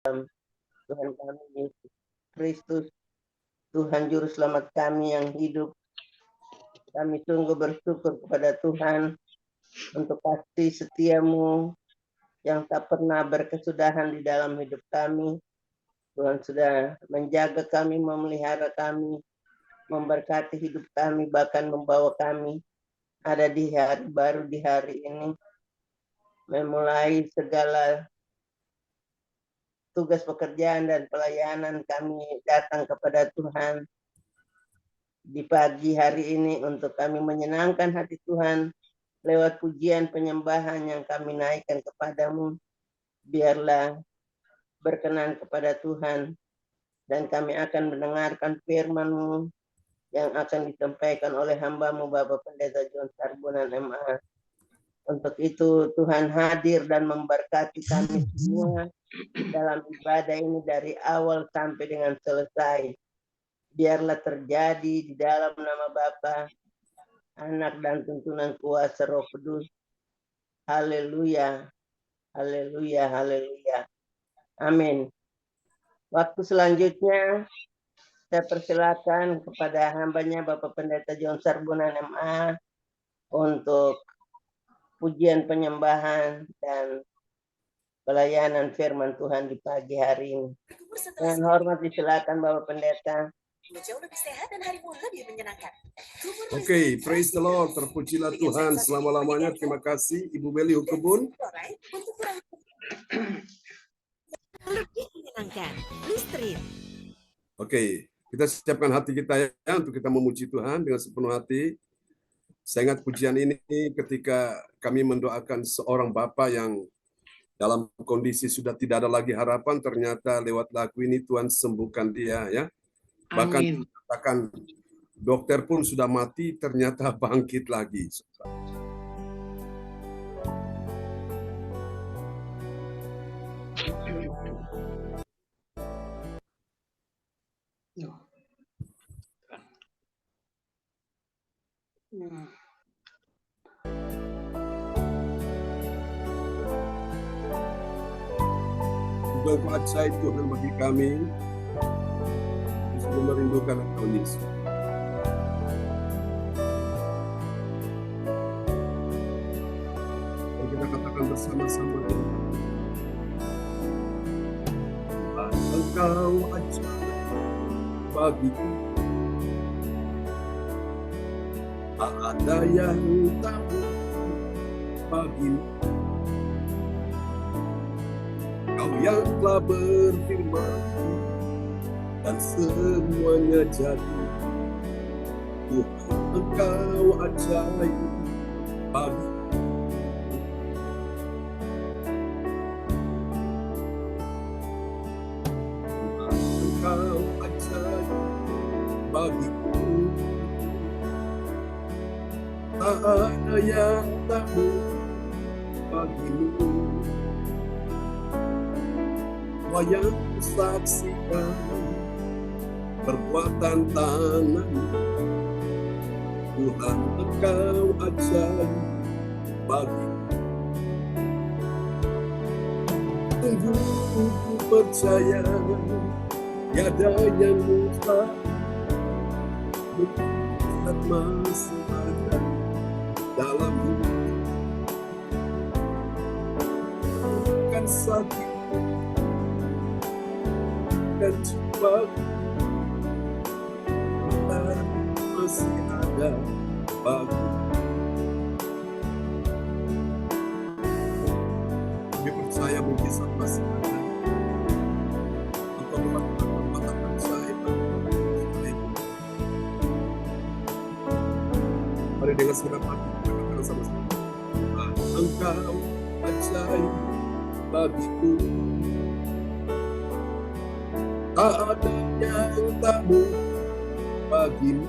Tuhan kami Yesus Kristus, Tuhan Juru Selamat kami yang hidup. Kami sungguh bersyukur kepada Tuhan untuk kasih setiamu yang tak pernah berkesudahan di dalam hidup kami. Tuhan sudah menjaga kami, memelihara kami, memberkati hidup kami, bahkan membawa kami ada di hari baru di hari ini. Memulai segala tugas pekerjaan dan pelayanan kami datang kepada Tuhan di pagi hari ini untuk kami menyenangkan hati Tuhan lewat pujian penyembahan yang kami naikkan kepadamu. Biarlah berkenan kepada Tuhan dan kami akan mendengarkan firman-Mu yang akan disampaikan oleh hamba-Mu Bapak Pendeta John Sarbunan MA. Untuk itu Tuhan hadir dan memberkati kami semua dalam ibadah ini dari awal sampai dengan selesai. Biarlah terjadi di dalam nama Bapa, Anak dan tuntunan kuasa Roh Kudus. Haleluya, haleluya, haleluya. Amin. Waktu selanjutnya saya persilakan kepada hambanya Bapak Pendeta John Sarbunan MA untuk pujian penyembahan dan pelayanan firman Tuhan di pagi hari ini. Dengan hormat disilakan Bapak Pendeta. Jauh lebih sehat dan harimu lebih menyenangkan. Oke, praise the Lord, terpujilah Tuhan selama-lamanya. Terima kasih Ibu Beli Hukebun. Lebih menyenangkan, Listerine. Oke, kita siapkan hati kita ya untuk kita memuji Tuhan dengan sepenuh hati. Saya ingat pujian ini ketika kami mendoakan seorang Bapak yang dalam kondisi sudah tidak ada lagi harapan, ternyata lewat lagu ini Tuhan sembuhkan dia ya. Bahkan katakan dokter pun sudah mati, ternyata bangkit lagi. Juga ajaib Tuhan bagi kami, sudah merindukan Engkau Yesus. Dan kita katakan bersama-sama, Engkau ajaib bagiku, tak ada yang tahu bagimu. Kau yang telah berfirman dan semuanya jadi. Tuhan, Engkau ajaib bagiku. Tuhan, Engkau ajaib bagiku. Tak ada yang tahu bagimu. Kau yang saksikan perbuatan tangan-Mu. Tuhan, Engkau ajaib bagiku. Sungguh ku percaya tiada yang mustahil. Mukjizat masih ada dalam hidup. Bukan sakit dan jiwa masih ada bagi. Kami percaya mukjizat masih ada. Engkau melakukan perbuatan ajaib. Mari dengan segenap hati kita katakan sama-sama. Engkau ajaib bagiku. Tak ada yang tahu bagimu.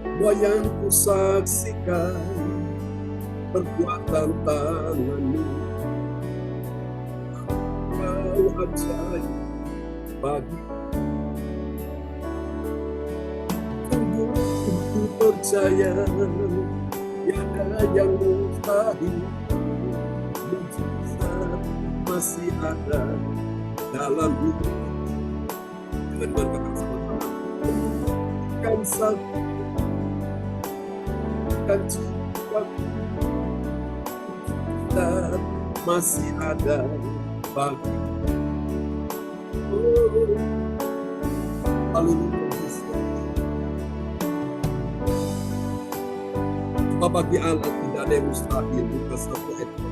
Semua yang kusaksikan perbuatan tangan-Mu. Engkau ajaib bagiku. Sungguh ku percaya tiada yang mustahil. Mujizat masih ada dalam hidup. Dengan kata sama-sama, kan satu kan jiwa kita masih ada bagi. Haleluya. Sebab bagi Allah tidak ada yang mustahil. Lukas 1 ayat 20.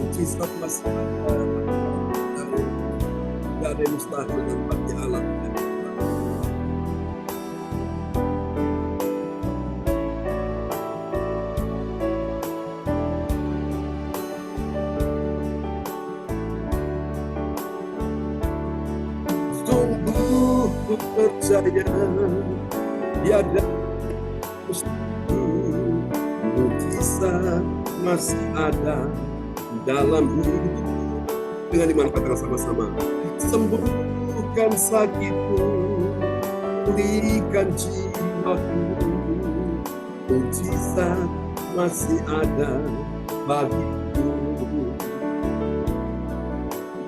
Mujizat masih ada. Tidak ada yang mustahil dan bagi Allah tidak ada yang mustahil. Sungguh ku percaya tiada mujizat masih ada dalam hidup. Dengan iman katakan sama-sama, sembuhkan sakitku, pulihkan jiwaku, mujizat masih ada bagiku,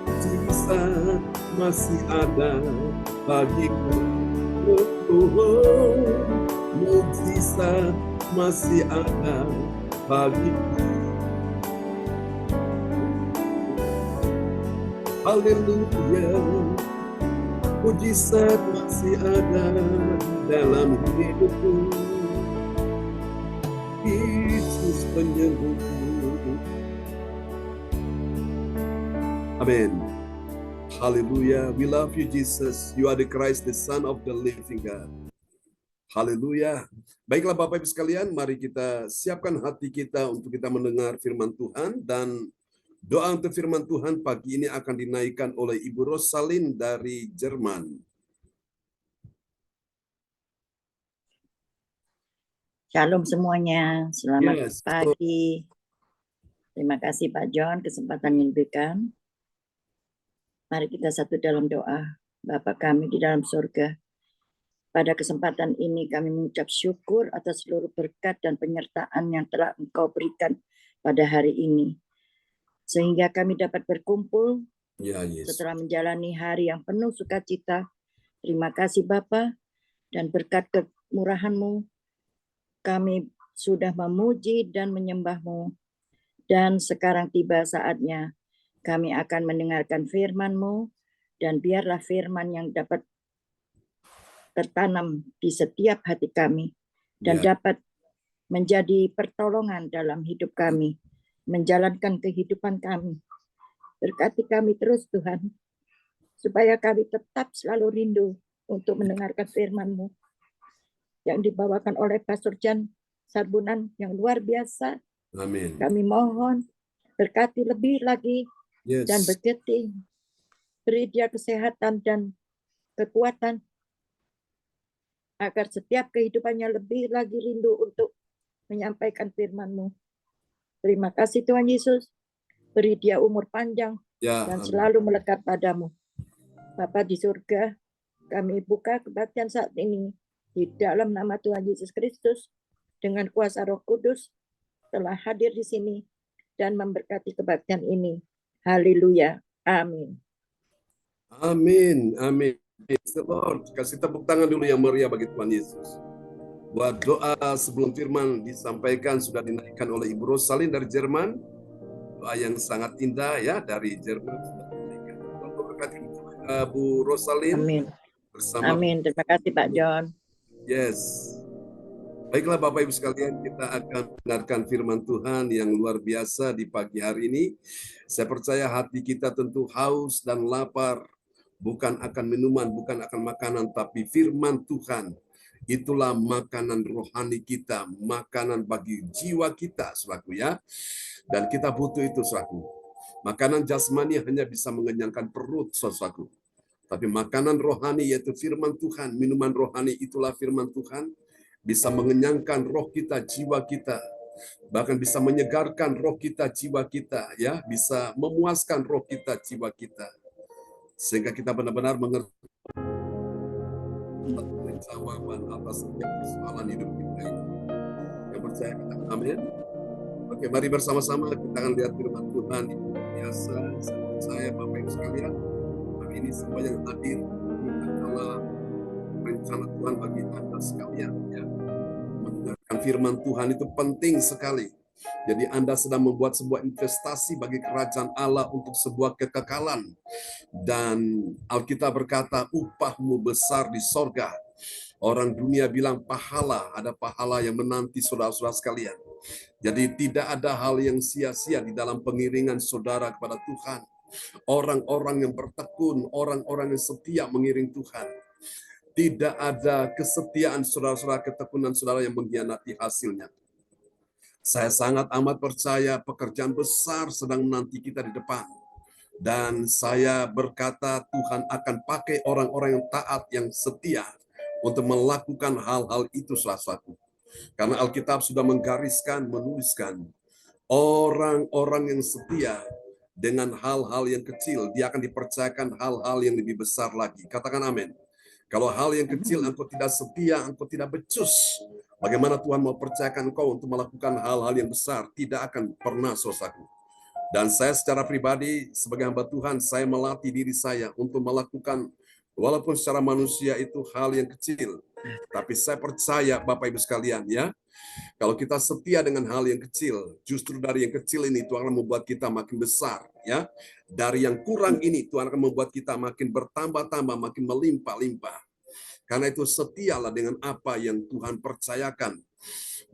mujizat masih ada bagiku. Mujizat masih ada bagiku. Haleluya. Mujizat masih ada dalam hidupku. Yesus penyembuhku. Amin. Haleluya. We love you, Jesus. You are the Christ, the Son of the living God. Haleluya. Baiklah Bapak Ibu sekalian, mari kita siapkan hati kita untuk kita mendengar firman Tuhan, dan doa untuk firman Tuhan pagi ini akan dinaikkan oleh Ibu Rosalin dari Jerman. Shalom semuanya, selamat Yes. pagi. Terima kasih Pak John, kesempatan yang diberikan. Mari kita satu dalam doa. Bapa kami di dalam surga, pada kesempatan ini kami mengucap syukur atas seluruh berkat dan penyertaan yang telah Engkau berikan pada hari ini. Sehingga kami dapat berkumpul Ya, Yesus. setelah menjalani hari yang penuh sukacita. Terima kasih Bapa, dan berkat kemurahan-Mu kami sudah memuji dan menyembah-Mu. Dan sekarang tiba saatnya kami akan mendengarkan firman-Mu, dan biarlah firman yang dapat tertanam di setiap hati kami dan dapat menjadi pertolongan dalam hidup kami, menjalankan kehidupan kami. Berkati kami terus Tuhan, supaya kami tetap selalu rindu untuk mendengarkan firman-Mu yang dibawakan oleh Pastor Jan Sarbunan yang luar biasa. Amin. Kami mohon berkati lebih lagi dan berkati, beri dia kesehatan dan kekuatan agar setiap kehidupannya lebih lagi rindu untuk menyampaikan firman-Mu. Terima kasih Tuhan Yesus. Beri dia umur panjang dan selalu melekat padamu. Bapa di surga, kami buka kebaktian saat ini di dalam nama Tuhan Yesus Kristus, dengan kuasa Roh Kudus telah hadir di sini dan memberkati kebaktian ini. Haleluya. Amin. Amin. Amin. Praise the Lord. Kasih tepuk tangan dulu yang meriah bagi Tuhan Yesus. Buat doa sebelum firman disampaikan sudah dinaikkan oleh Ibu Rosalin dari Jerman. Doa yang sangat indah ya dari Jerman sudah dinaikkan. Untuk berkati Bu Rosalin. Amin. Bersama. Amin. Terima kasih Pak John. Yes. Baiklah Bapak Ibu sekalian, kita akan mendengarkan firman Tuhan yang luar biasa di pagi hari ini. Saya percaya hati kita tentu haus dan lapar. Bukan akan minuman, bukan akan makanan, tapi firman Tuhan. Itulah makanan rohani kita, makanan bagi jiwa kita, saudaraku ya. Dan kita butuh itu, saudaraku. Makanan jasmani hanya bisa mengenyangkan perut, saudaraku. Tapi makanan rohani yaitu firman Tuhan, minuman rohani itulah firman Tuhan, bisa mengenyangkan roh kita, jiwa kita. Bahkan bisa menyegarkan roh kita, jiwa kita, ya, bisa memuaskan roh kita, jiwa kita. Sehingga kita benar-benar mengerti jawaban atas setiap persoalan hidup kita ini. Yang percaya kata amin. Oke, Oke, mari bersama-sama kita akan lihat firman Tuhan yang biasa. Saya percaya Bapak Ibu sekalian, hari ini semua yang hadir adalah rencana Tuhan bagi Anda sekalian. Ya. Mendengarkan firman Tuhan itu penting sekali. Jadi Anda sedang membuat sebuah investasi bagi kerajaan Allah untuk sebuah kekekalan. Dan Alkitab berkata, upahmu besar di sorga. Orang dunia bilang pahala, ada pahala yang menanti saudara-saudara sekalian. Jadi tidak ada hal yang sia-sia di dalam pengiringan saudara kepada Tuhan. Orang-orang yang bertekun, orang-orang yang setia mengiring Tuhan. Tidak ada kesetiaan saudara-saudara, ketekunan saudara yang mengkhianati hasilnya. Saya sangat amat percaya pekerjaan besar sedang menanti kita di depan. Dan saya berkata Tuhan akan pakai orang-orang yang taat, yang setia untuk melakukan hal-hal itu saudara-saudaraku. Karena Alkitab sudah menggariskan, menuliskan orang-orang yang setia dengan hal-hal yang kecil, dia akan dipercayakan hal-hal yang lebih besar lagi. Katakan amin. Kalau hal yang kecil engkau tidak setia, engkau tidak becus, bagaimana Tuhan mau percayakan engkau untuk melakukan hal-hal yang besar? Tidak akan pernah, saudaraku. Dan saya secara pribadi, sebagai hamba Tuhan, saya melatih diri saya untuk melakukan, walaupun secara manusia itu hal yang kecil, tapi saya percaya Bapak Ibu sekalian ya, kalau kita setia dengan hal yang kecil, justru dari yang kecil ini Tuhan akan membuat kita makin besar ya. Dari yang kurang ini Tuhan akan membuat kita makin bertambah-tambah, makin melimpah-limpah. Karena itu setialah dengan apa yang Tuhan percayakan.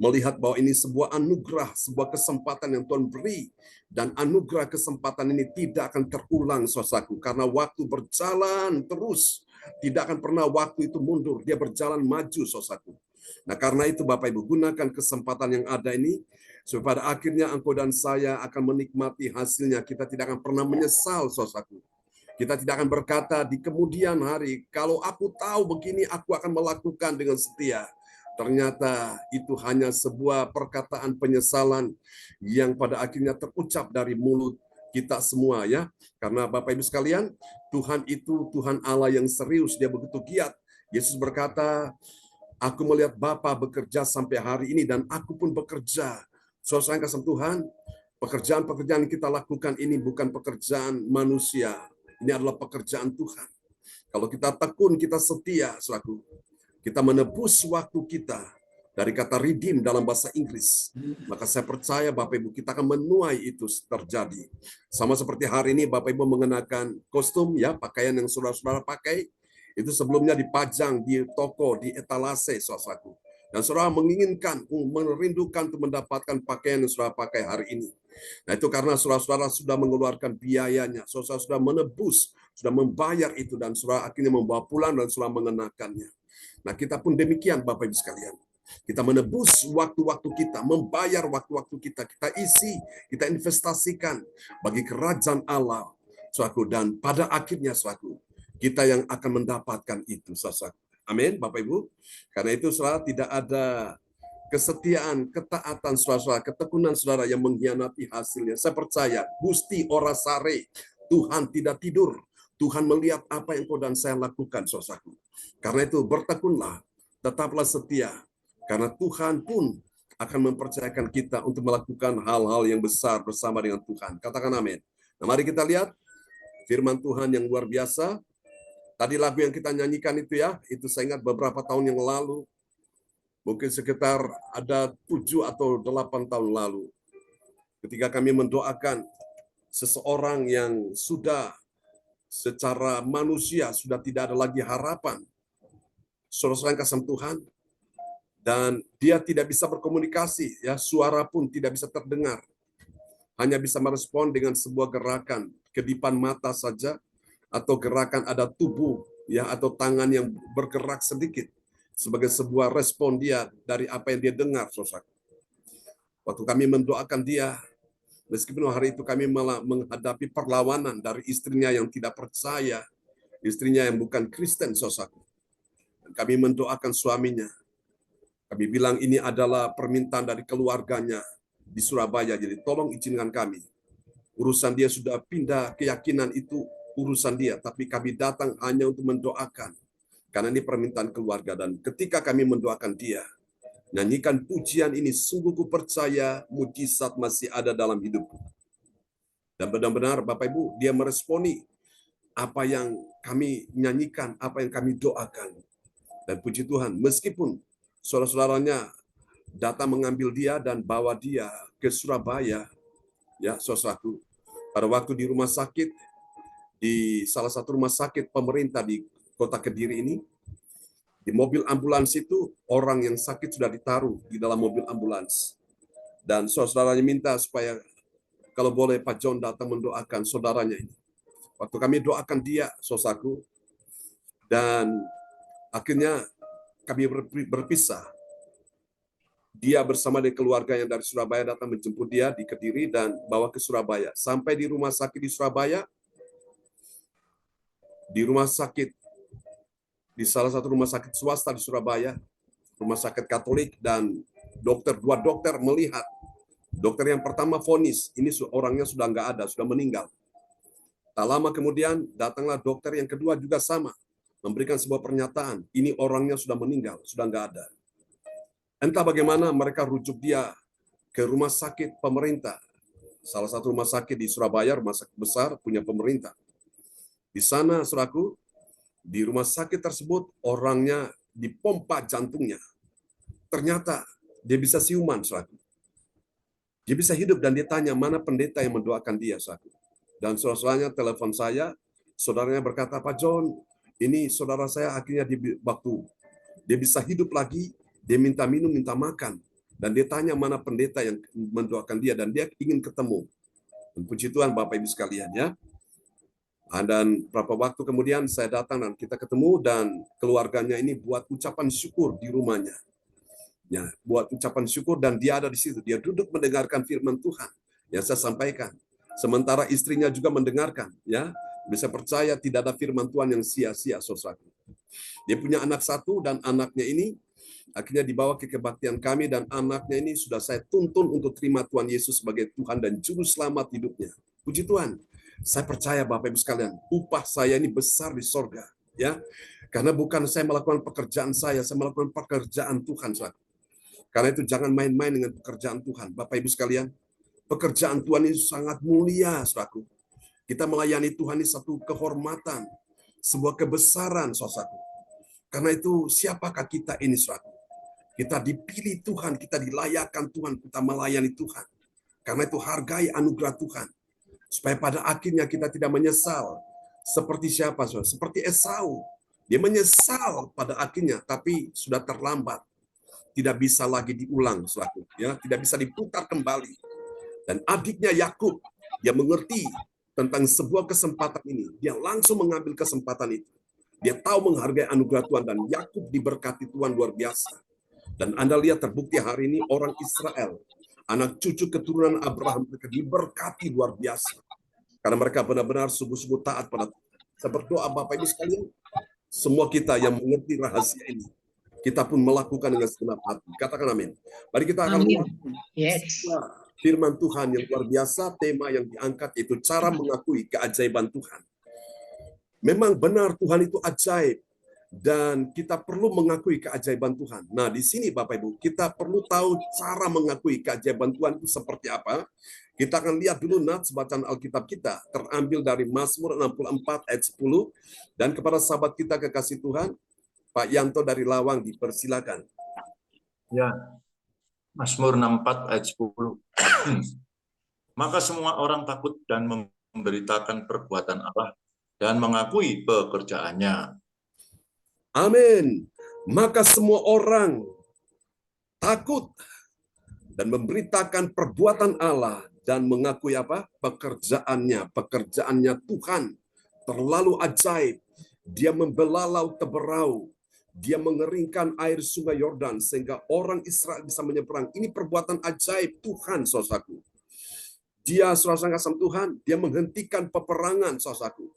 Melihat bahwa ini sebuah anugerah, sebuah kesempatan yang Tuhan beri. Dan anugerah kesempatan ini tidak akan terulang, saudaraku. Karena waktu berjalan terus. Tidak akan pernah waktu itu mundur. Dia berjalan maju, saudaraku. Nah karena itu Bapak Ibu, gunakan kesempatan yang ada ini. Supaya pada akhirnya engkau dan saya akan menikmati hasilnya. Kita tidak akan pernah menyesal, saudaraku. Kita tidak akan berkata di kemudian hari, kalau aku tahu begini, aku akan melakukan dengan setia. Ternyata itu hanya sebuah perkataan penyesalan yang pada akhirnya terucap dari mulut kita semua ya. Karena Bapak Ibu sekalian, Tuhan itu Tuhan Allah yang serius, dia begitu giat. Yesus berkata, aku melihat Bapa bekerja sampai hari ini dan aku pun bekerja. Saudara yang kasih Tuhan, pekerjaan-pekerjaan yang kita lakukan ini bukan pekerjaan manusia. Ini adalah pekerjaan Tuhan. Kalau kita tekun, kita setia, saudaraku. Kita menebus waktu kita dari kata redeem dalam bahasa Inggris. Maka saya percaya Bapak Ibu kita akan menuai itu terjadi. Sama seperti hari ini Bapak Ibu mengenakan kostum ya, pakaian yang saudara-saudara pakai. Itu sebelumnya dipajang di toko, di etalase saudaraku. Dan saudara menginginkan, merindukan untuk mendapatkan pakaian yang saudara pakai hari ini. Nah itu karena saudara-saudara sudah mengeluarkan biayanya, saudara sudah menebus, sudah membayar itu, dan saudara akhirnya membawa pulang dan saudara mengenakannya. Nah kita pun demikian Bapak Ibu sekalian. Kita menebus waktu-waktu kita, membayar waktu-waktu kita, kita isi, kita investasikan bagi kerajaan Allah, saudaraku. Dan pada akhirnya saudaraku, kita yang akan mendapatkan itu, saudaraku. Amin Bapak Ibu. Karena itu saudara tidak ada kesetiaan, ketaatan saudara, ketekunan saudara yang mengkhianati hasilnya. Saya percaya, Gusti ora sare, Tuhan tidak tidur. Tuhan melihat apa yang kau dan saya lakukan, saudaraku. Karena itu bertekunlah, tetaplah setia. Karena Tuhan pun akan mempercayakan kita untuk melakukan hal-hal yang besar bersama dengan Tuhan. Katakan amin. Nah mari kita lihat firman Tuhan yang luar biasa. Tadi lagu yang kita nyanyikan itu ya, itu saya ingat beberapa tahun yang lalu. Mungkin sekitar ada 7 atau 8 tahun lalu. Ketika kami mendoakan seseorang yang sudah secara manusia sudah tidak ada lagi harapan. Saudara kasih Tuhan. Dan dia tidak bisa berkomunikasi, ya suara pun tidak bisa terdengar. Hanya bisa merespon dengan sebuah gerakan, kedipan mata saja, atau gerakan ada tubuh, ya atau tangan yang bergerak sedikit. Sebagai sebuah respon dia dari apa yang dia dengar, saudara. Waktu kami mendoakan dia, meskipun hari itu kami malah menghadapi perlawanan dari istrinya yang tidak percaya, istrinya yang bukan Kristen, saudara. Kami mendoakan suaminya. Kami bilang ini adalah permintaan dari keluarganya di Surabaya, jadi tolong izinkan kami. Urusan dia sudah pindah, keyakinan itu urusan dia, tapi kami datang hanya untuk mendoakan. Karena ini permintaan keluarga, dan ketika kami mendoakan dia, Nyanyikan pujian ini, sungguh ku percaya mujizat masih ada dalam hidupku. Dan benar-benar Bapak Ibu, dia meresponi apa yang kami nyanyikan, apa yang kami doakan. Dan puji Tuhan, meskipun saudara-saudaranya datang mengambil dia dan bawa dia ke Surabaya, ya saudaraku, pada waktu di rumah sakit, di salah satu rumah sakit pemerintah di kota Kediri ini, di mobil ambulans itu, orang yang sakit sudah ditaruh di dalam mobil ambulans. Dan saudaranya minta supaya kalau boleh Pak John datang mendoakan saudaranya ini. Waktu kami doakan dia, saudaraku, dan akhirnya kami berpisah. Dia bersama dengan keluarganya dari Surabaya datang menjemput dia di Kediri dan bawa ke Surabaya. Sampai di rumah sakit di Surabaya, di salah satu rumah sakit swasta di Surabaya, rumah sakit Katolik, dan dua dokter melihat. Dokter yang pertama vonis, ini orangnya sudah nggak ada, sudah meninggal. Tak lama kemudian datanglah dokter yang kedua juga sama, memberikan sebuah pernyataan, ini orangnya sudah meninggal, sudah nggak ada. Entah bagaimana mereka rujuk dia ke rumah sakit pemerintah. Salah satu rumah sakit di Surabaya, rumah sakit besar punya pemerintah. Di sana, saudaraku, di rumah sakit tersebut orangnya dipompa jantungnya. Ternyata dia bisa siuman, saudaraku. Dia bisa hidup dan dia tanya mana pendeta yang mendoakan dia, saudaraku. Dan saudaranya telepon saya, saudaranya berkata, Pak John, ini saudara saya akhirnya di waktu dia bisa hidup lagi, dia minta minum, minta makan. Dan dia tanya mana pendeta yang mendoakan dia. Dan dia ingin ketemu. Dan puji Tuhan Bapak Ibu sekalian ya. Dan beberapa waktu kemudian saya datang dan kita ketemu. Dan keluarganya ini buat ucapan syukur di rumahnya. Ya, buat ucapan syukur dan dia ada di situ. Dia duduk mendengarkan firman Tuhan. Yang saya sampaikan. Sementara istrinya juga mendengarkan. Ya, bisa percaya tidak ada firman Tuhan yang sia-sia, saudaraku. Dia punya anak satu dan anaknya ini akhirnya dibawa ke kebaktian kami dan anaknya ini sudah saya tuntun untuk terima Tuhan Yesus sebagai Tuhan dan Juru Selamat hidupnya. Puji Tuhan. Saya percaya Bapak Ibu sekalian, upah saya ini besar di sorga. Ya, karena bukan saya melakukan pekerjaan saya melakukan pekerjaan Tuhan. Karena itu jangan main-main dengan pekerjaan Tuhan. Bapak Ibu sekalian, pekerjaan Tuhan ini sangat mulia, saudaraku. Kita melayani Tuhan ini satu kehormatan, sebuah kebesaran, saudaraku. Karena itu siapakah kita ini, saudaraku? Kita dipilih Tuhan, kita dilayakkan Tuhan, kita melayani Tuhan. Karena itu hargai anugerah Tuhan. Supaya pada akhirnya kita tidak menyesal. Seperti siapa, saudara? Seperti Esau. Dia menyesal pada akhirnya, tapi sudah terlambat. Tidak bisa lagi diulang, saudara. Ya, tidak bisa diputar kembali. Dan adiknya Yakub, dia mengerti tentang sebuah kesempatan ini. Dia langsung mengambil kesempatan itu. Dia tahu menghargai anugerah Tuhan dan Yakub diberkati Tuhan luar biasa. Dan Anda lihat terbukti hari ini orang Israel, anak cucu keturunan Abraham mereka diberkati luar biasa. Karena mereka benar-benar sungguh-sungguh taat pada Tuhan. Saya berdoa Bapak Ibu sekalian, semua kita yang mengerti rahasia ini, kita pun melakukan dengan segenap hati. Katakan amin. Mari kita akan lihat firman Tuhan yang luar biasa, tema yang diangkat itu cara mengakui keajaiban Tuhan. Memang benar Tuhan itu ajaib. Dan kita perlu mengakui keajaiban Tuhan. Nah, di sini Bapak Ibu, kita perlu tahu cara mengakui keajaiban Tuhan itu seperti apa. Kita akan lihat dulu nats bacaan Alkitab kita, terambil dari Mazmur 64 ayat 10. Dan kepada sahabat kita kekasih Tuhan, Pak Yanto dari Lawang, dipersilakan. Ya, Mazmur 64 ayat 10. Maka semua orang takut dan memberitakan perbuatan Allah dan mengakui pekerjaannya. Amin. Maka semua orang takut dan memberitakan perbuatan Allah dan mengakui apa? Pekerjaannya. Pekerjaannya Tuhan terlalu ajaib. Dia membelah laut Teberau. Dia mengeringkan air sungai Yordan sehingga orang Israel bisa menyeberang. Ini perbuatan ajaib Tuhan, saudaraku. Dia, saudara kasih Tuhan, dia menghentikan peperangan, saudaraku.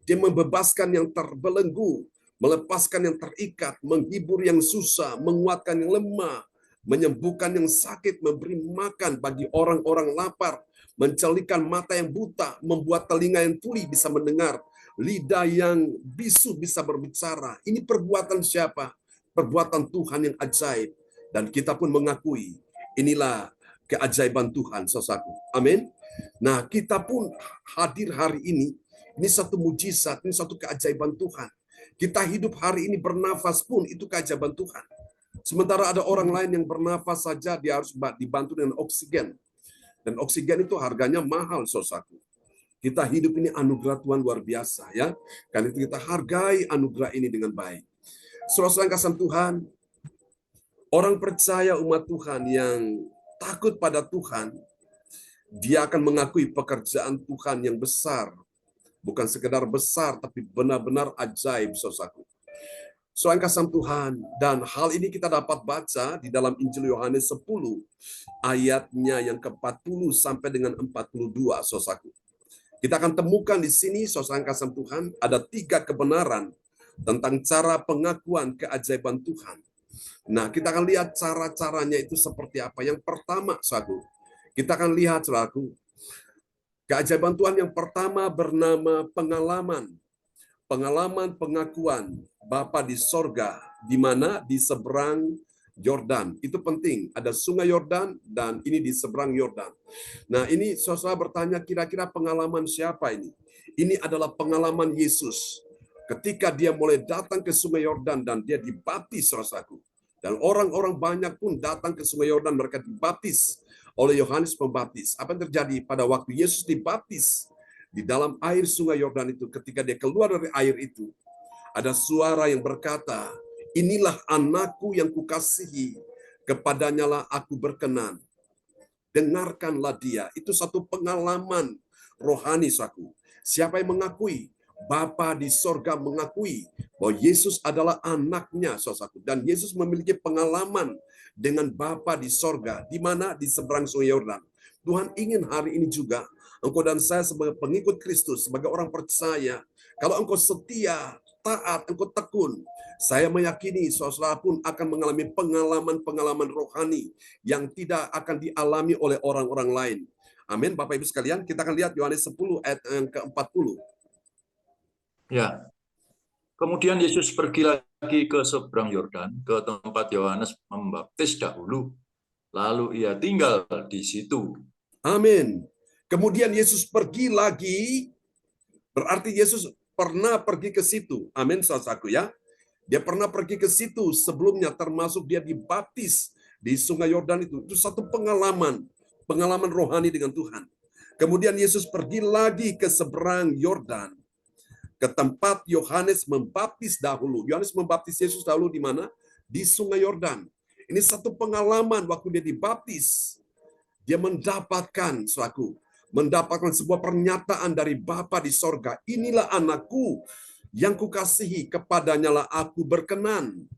Dia membebaskan yang terbelenggu, melepaskan yang terikat, menghibur yang susah, menguatkan yang lemah, menyembuhkan yang sakit, memberi makan bagi orang-orang lapar, mencelikan mata yang buta, membuat telinga yang tuli bisa mendengar, lidah yang bisu bisa berbicara. Ini perbuatan siapa? Perbuatan Tuhan yang ajaib. Dan kita pun mengakui inilah keajaiban Tuhan, saudaraku. Amin. Nah, kita pun hadir hari ini satu mujizat, ini satu keajaiban Tuhan. Kita hidup hari ini bernafas pun itu keajaiban Tuhan. Sementara ada orang lain yang bernafas saja, dia harus dibantu dengan oksigen. Dan oksigen itu harganya mahal, saudaraku. Kita hidup ini anugerah Tuhan luar biasa, ya. Karena itu kita hargai anugerah ini dengan baik. Saudara kasih Tuhan, orang percaya umat Tuhan yang takut pada Tuhan, dia akan mengakui pekerjaan Tuhan yang besar. Bukan sekedar besar, tapi benar-benar ajaib, saudaraku. Soal kasih Tuhan, dan hal ini kita dapat baca di dalam Injil Yohanes 10, ayatnya yang ke-40 sampai dengan 42, saudaraku. Kita akan temukan di sini, saudara kasih Tuhan, ada 3 kebenaran tentang cara pengakuan keajaiban Tuhan. Nah, kita akan lihat cara-caranya itu seperti apa. Yang pertama, saudaraku, kita akan lihat, saudaraku, keajaiban Tuhan yang pertama bernama pengalaman. Pengalaman pengakuan Bapa di sorga, di mana di seberang Yordan. Itu penting, ada sungai Yordan dan ini di seberang Yordan. Nah, ini saudara bertanya kira-kira pengalaman siapa ini? Ini adalah pengalaman Yesus. Ketika dia mulai datang ke sungai Yordan dan dia dibaptis, saudaraku. Dan orang-orang banyak pun datang ke sungai Yordan, mereka dibaptis oleh Yohanes Pembaptis. Apa yang terjadi pada waktu Yesus dibaptis di dalam air sungai Yordan itu? Ketika dia keluar dari air itu, ada suara yang berkata, inilah anakku yang kukasihi, kepadanya lah aku berkenan. Dengarkanlah dia. Itu satu pengalaman rohani, saudaraku. Siapa yang mengakui? Bapa di sorga mengakui bahwa Yesus adalah anaknya, saudaraku. Dan Yesus memiliki pengalaman dengan Bapa di sorga, di mana di seberang sungai Yordan. Tuhan ingin hari ini juga, engkau dan saya sebagai pengikut Kristus, sebagai orang percaya, kalau engkau setia, taat, engkau tekun, saya meyakini saudara pun akan mengalami pengalaman-pengalaman rohani yang tidak akan dialami oleh orang-orang lain. Amin, Bapak Ibu sekalian. Kita akan lihat Yohanes 10 ayat yang ke-40. Ya. Kemudian Yesus pergi lagi ke seberang Yordan, ke tempat Yohanes membaptis dahulu. Lalu ia tinggal di situ. Amin. Kemudian Yesus pergi lagi, berarti Yesus pernah pergi ke situ. Amin, saudaraku ya. Dia pernah pergi ke situ sebelumnya, termasuk dia dibaptis di sungai Yordan itu. Itu satu pengalaman rohani dengan Tuhan. Kemudian Yesus pergi lagi ke seberang Yordan, ke tempat Yohanes membaptis dahulu. Yohanes membaptis Yesus dahulu di mana? Di sungai Yordan. Ini satu pengalaman waktu dia dibaptis. Dia mendapatkan sebuah pernyataan dari Bapa di sorga. Inilah anakku yang kukasihi, kepadanya lah aku berkenan.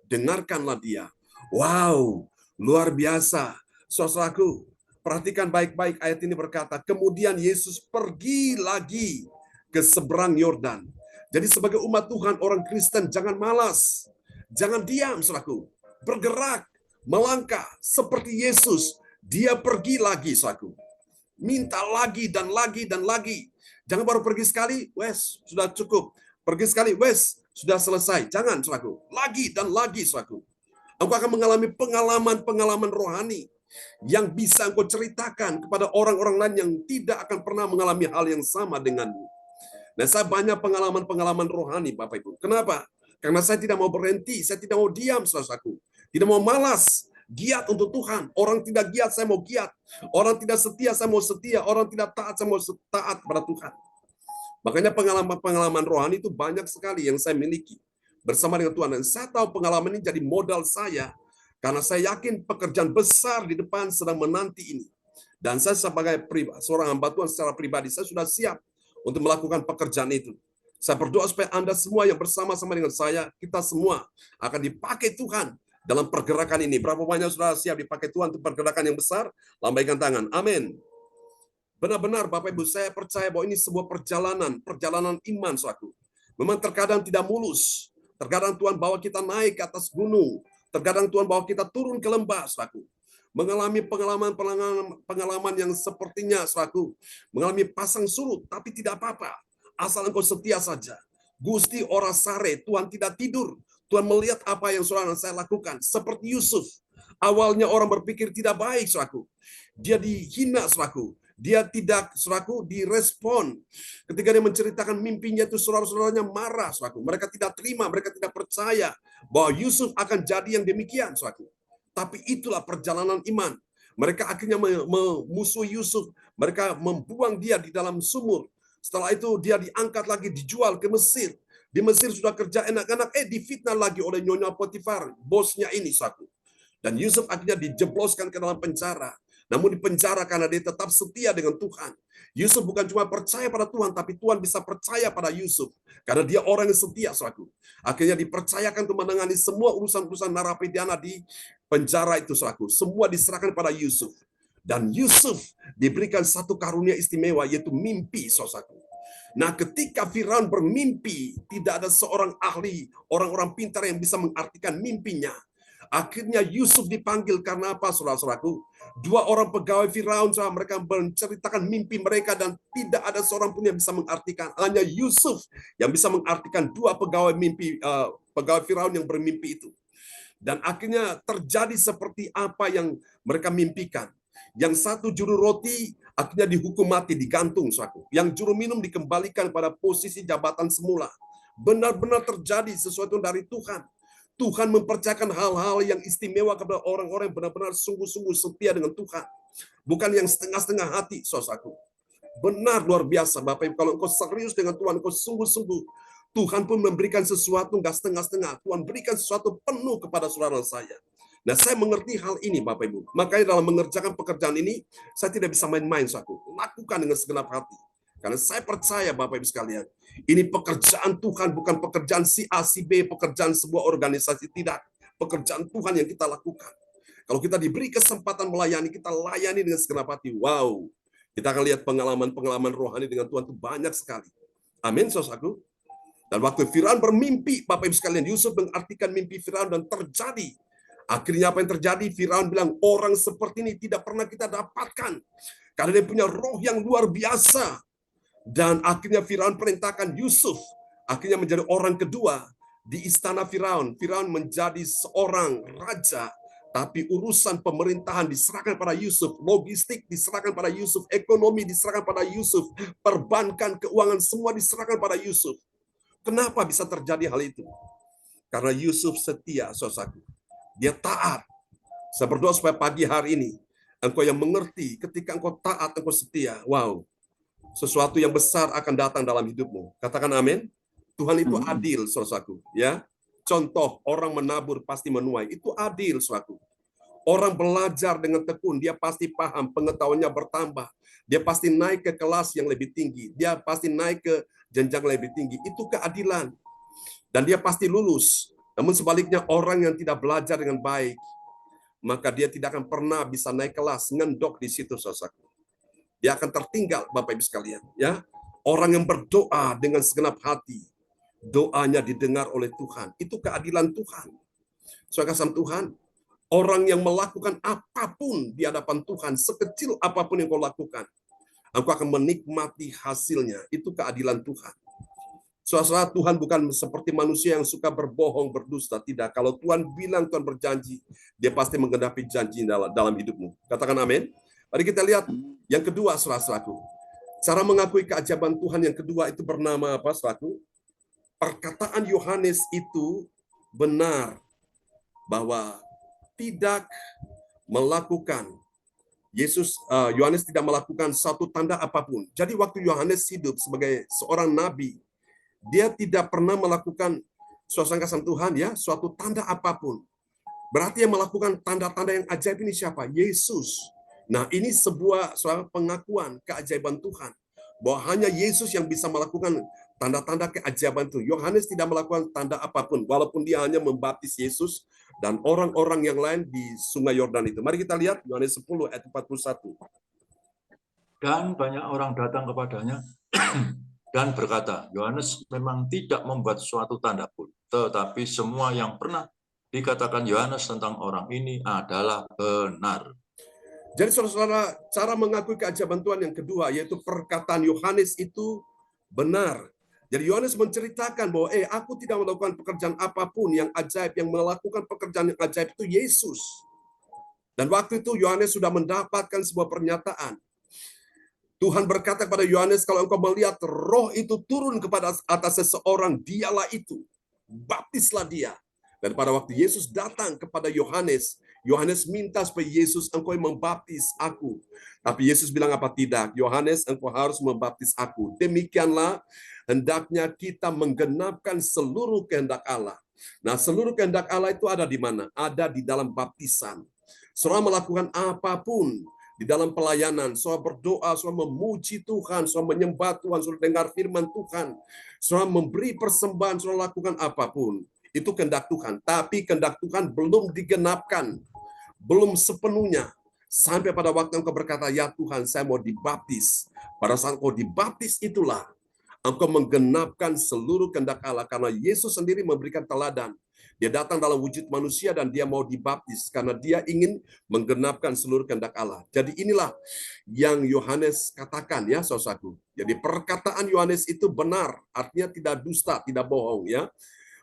Dengarkanlah dia. Wow, luar biasa. Saudaraku, perhatikan baik-baik ayat ini berkata, kemudian Yesus pergi lagi ke seberang Yordan. Jadi sebagai umat Tuhan, orang Kristen, jangan malas. Jangan diam, saudaraku. Bergerak, melangkah seperti Yesus. Dia pergi lagi, saudaraku. Minta lagi dan lagi dan lagi. Jangan baru pergi sekali, wes, sudah cukup. Pergi sekali, wes, sudah selesai. Jangan, saudaraku. Lagi dan lagi, saudaraku. Engkau akan mengalami pengalaman-pengalaman rohani yang bisa engkau ceritakan kepada orang-orang lain yang tidak akan pernah mengalami hal yang sama denganmu. Nah, saya banyak pengalaman-pengalaman rohani, Bapak Ibu. Kenapa? Karena saya tidak mau berhenti, saya tidak mau diam, saudaraku. Tidak mau malas, giat untuk Tuhan. Orang tidak giat, saya mau giat. Orang tidak setia, saya mau setia. Orang tidak taat, saya mau taat pada Tuhan. Makanya pengalaman-pengalaman rohani itu banyak sekali yang saya miliki bersama dengan Tuhan. Dan saya tahu pengalaman ini jadi modal saya, karena saya yakin pekerjaan besar di depan sedang menanti ini. Dan saya sebagai seorang hamba Tuhan secara pribadi, saya sudah siap untuk melakukan pekerjaan itu. Saya berdoa supaya Anda semua yang bersama-sama dengan saya, kita semua akan dipakai Tuhan dalam pergerakan ini. Berapa banyak sudah siap dipakai Tuhan untuk pergerakan yang besar? Lambaikan tangan. Amin. Benar-benar Bapak Ibu, saya percaya bahwa ini sebuah perjalanan iman, saudaraku. Memang terkadang tidak mulus. Terkadang Tuhan bawa kita naik ke atas gunung. Terkadang Tuhan bawa kita turun ke lembah, saudaraku. Mengalami pengalaman yang sepertinya, saudaraku, mengalami pasang surut, tapi tidak apa-apa. Asal engkau setia saja. Gusti ora sare, Tuhan tidak tidur. Tuhan melihat apa yang saudara dan saya lakukan. Seperti Yusuf. Awalnya orang berpikir tidak baik, saudaraku. Dia dihina, saudaraku. Dia tidak, saudaraku, direspon. Ketika dia menceritakan mimpinya itu, saudara-saudaranya marah, saudaraku. Mereka tidak terima, mereka tidak percaya bahwa Yusuf akan jadi yang demikian, saudaraku. Tapi itulah perjalanan iman. Mereka akhirnya memusuhi Yusuf. Mereka membuang dia di dalam sumur. Setelah itu dia diangkat lagi, dijual ke Mesir. Di Mesir sudah kerja enak-enak, difitnah lagi oleh Nyonya Potifar, bosnya ini, saudaraku. Dan Yusuf akhirnya dijebloskan ke dalam penjara. Namun di penjara karena dia tetap setia dengan Tuhan. Yusuf bukan cuma percaya pada Tuhan, tapi Tuhan bisa percaya pada Yusuf. Karena dia orang yang setia, saudaraku. Akhirnya dipercayakan untuk menangani semua urusan-urusan narapidana di penjara itu, saudaraku. Semua diserahkan pada Yusuf. Dan Yusuf diberikan satu karunia istimewa, yaitu mimpi, saudaraku. Nah, ketika Firaun bermimpi, tidak ada seorang ahli, orang-orang pintar yang bisa mengartikan mimpinya. Akhirnya Yusuf dipanggil karena apa, saudara-saudaraku? Dua orang pegawai Firaun, mereka menceritakan mimpi mereka dan tidak ada seorang pun yang bisa mengartikan. Hanya Yusuf yang bisa mengartikan dua pegawai pegawai Firaun yang bermimpi itu. Dan akhirnya terjadi seperti apa yang mereka mimpikan. Yang satu juru roti akhirnya dihukum mati, digantung, saudaraku. Yang juru minum dikembalikan pada posisi jabatan semula. Benar-benar terjadi sesuatu dari Tuhan. Tuhan mempercayakan hal-hal yang istimewa kepada orang-orang yang benar-benar sungguh-sungguh setia dengan Tuhan. Bukan yang setengah-setengah hati, saudaraku. Benar luar biasa, Bapak Ibu. Kalau engkau serius dengan Tuhan, engkau sungguh-sungguh, Tuhan pun memberikan sesuatu enggak setengah-setengah. Tuhan berikan sesuatu penuh kepada saudara saya. Nah, saya mengerti hal ini, Bapak Ibu. Makanya dalam mengerjakan pekerjaan ini, saya tidak bisa main-main, saudaraku. Lakukan dengan segenap hati. Karena saya percaya, Bapak Ibu sekalian, ini pekerjaan Tuhan, bukan pekerjaan si A, si B, pekerjaan sebuah organisasi, tidak. Pekerjaan Tuhan yang kita lakukan. Kalau kita diberi kesempatan melayani, kita layani dengan segenap hati. Wow, kita akan lihat pengalaman-pengalaman rohani dengan Tuhan itu banyak sekali. Amin, saudaraku. Dan waktu Firaun bermimpi, Bapak Ibu sekalian, Yusuf mengartikan mimpi Firaun dan terjadi. Akhirnya apa yang terjadi? Firaun bilang, orang seperti ini tidak pernah kita dapatkan. Karena dia punya roh yang luar biasa. Dan akhirnya Firaun perintahkan Yusuf akhirnya menjadi orang kedua di istana Firaun. Firaun menjadi seorang raja, tapi urusan pemerintahan diserahkan pada Yusuf, logistik diserahkan pada Yusuf, ekonomi diserahkan pada Yusuf, perbankan, keuangan semua diserahkan pada Yusuf. Kenapa bisa terjadi hal itu? Karena Yusuf setia, saudaraku. Dia taat. Saya berdoa supaya pagi hari ini engkau yang mengerti, ketika engkau taat, engkau setia. Wow. Sesuatu yang besar akan datang dalam hidupmu. Katakan amin. Tuhan itu adil, saudaraku. Ya, contoh orang menabur pasti menuai. Itu adil, saudaraku. Orang belajar dengan tekun, dia pasti paham, pengetahuannya bertambah. Dia pasti naik ke kelas yang lebih tinggi. Dia pasti naik ke jenjang lebih tinggi. Itu keadilan. Dan dia pasti lulus. Namun sebaliknya orang yang tidak belajar dengan baik, maka dia tidak akan pernah bisa naik kelas, ngendok di situ, saudaraku. Dia akan tertinggal, Bapak Ibu sekalian. Ya, orang yang berdoa dengan segenap hati, doanya didengar oleh Tuhan. Itu keadilan Tuhan. Saudara kasih Tuhan, orang yang melakukan apapun di hadapan Tuhan, sekecil apapun yang kau lakukan, engkau akan menikmati hasilnya. Itu keadilan Tuhan. Saudara, Tuhan bukan seperti manusia yang suka berbohong, berdusta. Tidak. Kalau Tuhan bilang, Tuhan berjanji, dia pasti menggenapi janji dalam hidupmu. Katakan amin. Mari kita lihat yang kedua, saudaraku. Cara mengakui keajaiban Tuhan yang kedua itu bernama apa, saudaraku? Perkataan Yohanes itu benar bahwa tidak melakukan Yohanes tidak melakukan satu tanda apapun. Jadi waktu Yohanes hidup sebagai seorang nabi, dia tidak pernah melakukan suasana kasih Tuhan, ya, suatu tanda apapun. Berarti yang melakukan tanda-tanda yang ajaib ini siapa? Yesus. Nah, ini sebuah pengakuan keajaiban Tuhan. Bahwa hanya Yesus yang bisa melakukan tanda-tanda keajaiban itu. Yohanes tidak melakukan tanda apapun, walaupun dia hanya membaptis Yesus dan orang-orang yang lain di Sungai Yordan itu. Mari kita lihat Yohanes 10 ayat 41. Dan banyak orang datang kepadanya dan berkata, Yohanes memang tidak membuat suatu tanda pun, tetapi semua yang pernah dikatakan Yohanes tentang orang ini adalah benar. Jadi saudara-saudara, cara mengakui keajaiban Tuhan yang kedua, yaitu perkataan Yohanes itu benar. Jadi Yohanes menceritakan bahwa aku tidak melakukan pekerjaan apapun yang ajaib, yang melakukan pekerjaan yang ajaib itu Yesus. Dan waktu itu Yohanes sudah mendapatkan sebuah pernyataan. Tuhan berkata kepada Yohanes, kalau engkau melihat roh itu turun kepada atas seseorang, dialah itu. Baptislah dia. Dan pada waktu Yesus datang kepada Yohanes, Yohanes minta supaya Yesus, engkau yang membaptis aku. Tapi Yesus bilang apa? Tidak. Yohanes, engkau harus membaptis aku. Demikianlah hendaknya kita menggenapkan seluruh kehendak Allah. Nah, seluruh kehendak Allah itu ada di mana? Ada di dalam baptisan. Saudara melakukan apapun di dalam pelayanan, saudara berdoa, saudara memuji Tuhan, saudara menyembah Tuhan, saudara dengar firman Tuhan, saudara memberi persembahan, saudara lakukan apapun. Itu kehendak Tuhan. Tapi kehendak Tuhan belum digenapkan. Belum sepenuhnya. Sampai pada waktu engkau berkata, ya Tuhan, saya mau dibaptis. Pada saat engkau dibaptis itulah engkau menggenapkan seluruh kehendak Allah. Karena Yesus sendiri memberikan teladan. Dia datang dalam wujud manusia dan dia mau dibaptis. Karena dia ingin menggenapkan seluruh kehendak Allah. Jadi inilah yang Yohanes katakan ya, saudaraku. Jadi perkataan Yohanes itu benar. Artinya tidak dusta, tidak bohong ya.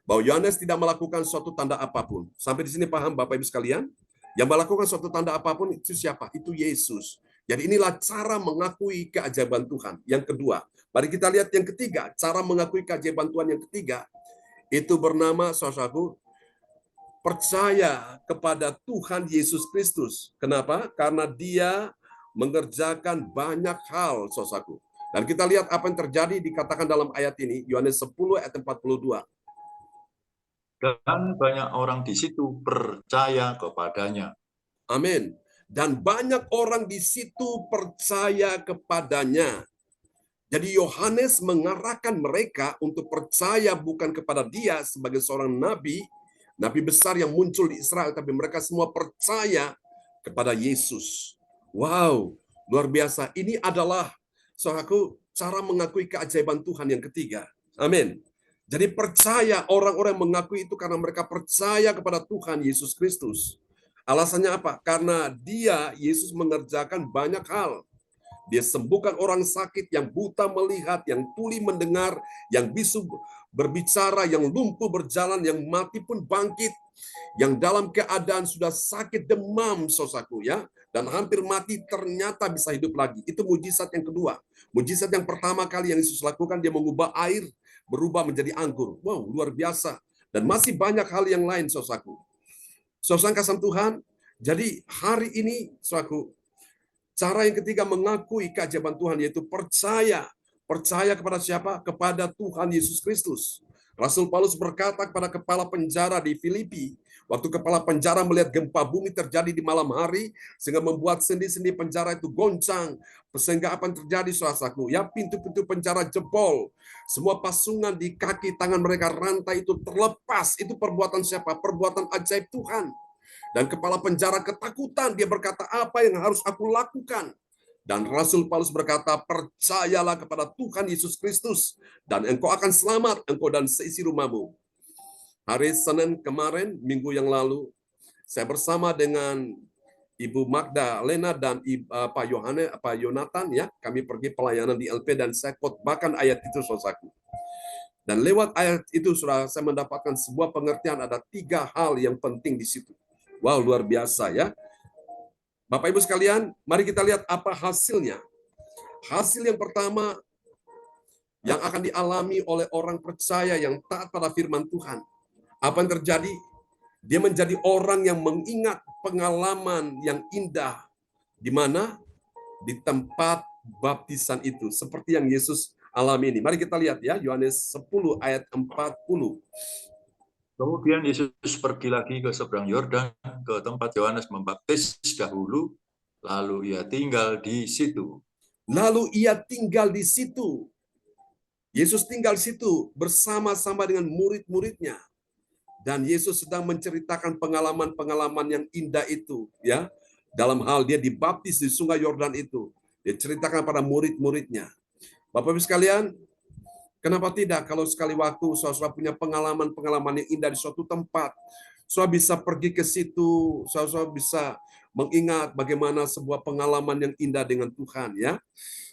Bahwa Yohanes tidak melakukan suatu tanda apapun. Sampai di sini paham Bapak Ibu sekalian? Yang melakukan suatu tanda apapun itu siapa? Itu Yesus. Jadi inilah cara mengakui keajaiban Tuhan. Yang kedua, mari kita lihat yang ketiga. Cara mengakui keajaiban Tuhan yang ketiga, itu bernama, saudaraku, percaya kepada Tuhan Yesus Kristus. Kenapa? Karena dia mengerjakan banyak hal, saudaraku. Dan kita lihat apa yang terjadi dikatakan dalam ayat ini, Yohanes 10 ayat 42. Dan banyak orang di situ percaya kepadanya. Amin. Dan banyak orang di situ percaya kepadanya. Jadi Yohanes mengarahkan mereka untuk percaya bukan kepada dia sebagai seorang nabi besar yang muncul di Israel, tapi mereka semua percaya kepada Yesus. Wow, luar biasa. Ini adalah, saudaraku, cara mengakui keajaiban Tuhan yang ketiga. Amin. Jadi percaya, orang-orang mengakui itu karena mereka percaya kepada Tuhan Yesus Kristus. Alasannya apa? Karena dia, Yesus mengerjakan banyak hal. Dia sembuhkan orang sakit, yang buta melihat, yang tuli mendengar, yang bisu berbicara, yang lumpuh berjalan, yang mati pun bangkit, yang dalam keadaan sudah sakit demam, saudaraku ya, dan hampir mati ternyata bisa hidup lagi. Itu mujizat yang kedua. Mujizat yang pertama kali yang Yesus lakukan, dia mengubah air berubah menjadi anggur. Wow, luar biasa. Dan masih banyak hal yang lain, saudaraku. Saudara kasih Tuhan, jadi hari ini, saudaraku, cara yang ketiga mengakui keajaiban Tuhan yaitu percaya. Percaya kepada siapa? Kepada Tuhan Yesus Kristus. Rasul Paulus berkata kepada kepala penjara di Filipi, waktu kepala penjara melihat gempa bumi terjadi di malam hari, sehingga membuat sendi-sendi penjara itu goncang. Sehingga apa yang terjadi, saudaraku? Ya, pintu-pintu penjara jebol. Semua pasungan di kaki tangan mereka, rantai itu terlepas. Itu perbuatan siapa? Perbuatan ajaib Tuhan. Dan kepala penjara ketakutan. Dia berkata, apa yang harus aku lakukan? Dan Rasul Paulus berkata, percayalah kepada Tuhan Yesus Kristus, dan engkau akan selamat, engkau dan seisi rumahmu. Hari Senin kemarin, minggu yang lalu, saya bersama dengan Ibu Magdalena dan Pak Yonatan, ya, kami pergi pelayanan di LP dan saya khotbahkan ayat itu, saudaraku. Dan lewat ayat itu, saudara, saya mendapatkan sebuah pengertian, ada 3 hal yang penting di situ. Wow, luar biasa ya. Bapak Ibu sekalian, mari kita lihat apa hasilnya. Hasil yang pertama yang akan dialami oleh orang percaya yang taat pada firman Tuhan. Apa yang terjadi? Dia menjadi orang yang mengingat pengalaman yang indah. Di mana? Di tempat baptisan itu. Seperti yang Yesus alami ini. Mari kita lihat ya, Yohanes 10 ayat 40. Kemudian Yesus pergi lagi ke seberang Yordan, ke tempat Yohanes membaptis dahulu, lalu ia tinggal di situ. Lalu ia tinggal di situ. Yesus tinggal di situ bersama-sama dengan murid-muridnya. Dan Yesus sedang menceritakan pengalaman-pengalaman yang indah itu, ya. Dalam hal dia dibaptis di Sungai Yordan itu. Dia ceritakan pada murid-muridnya. Bapak Ibu sekalian, kenapa tidak kalau sekali waktu saudara punya pengalaman-pengalaman yang indah di suatu tempat, saudara bisa pergi ke situ, saudara bisa mengingat bagaimana sebuah pengalaman yang indah dengan Tuhan, ya.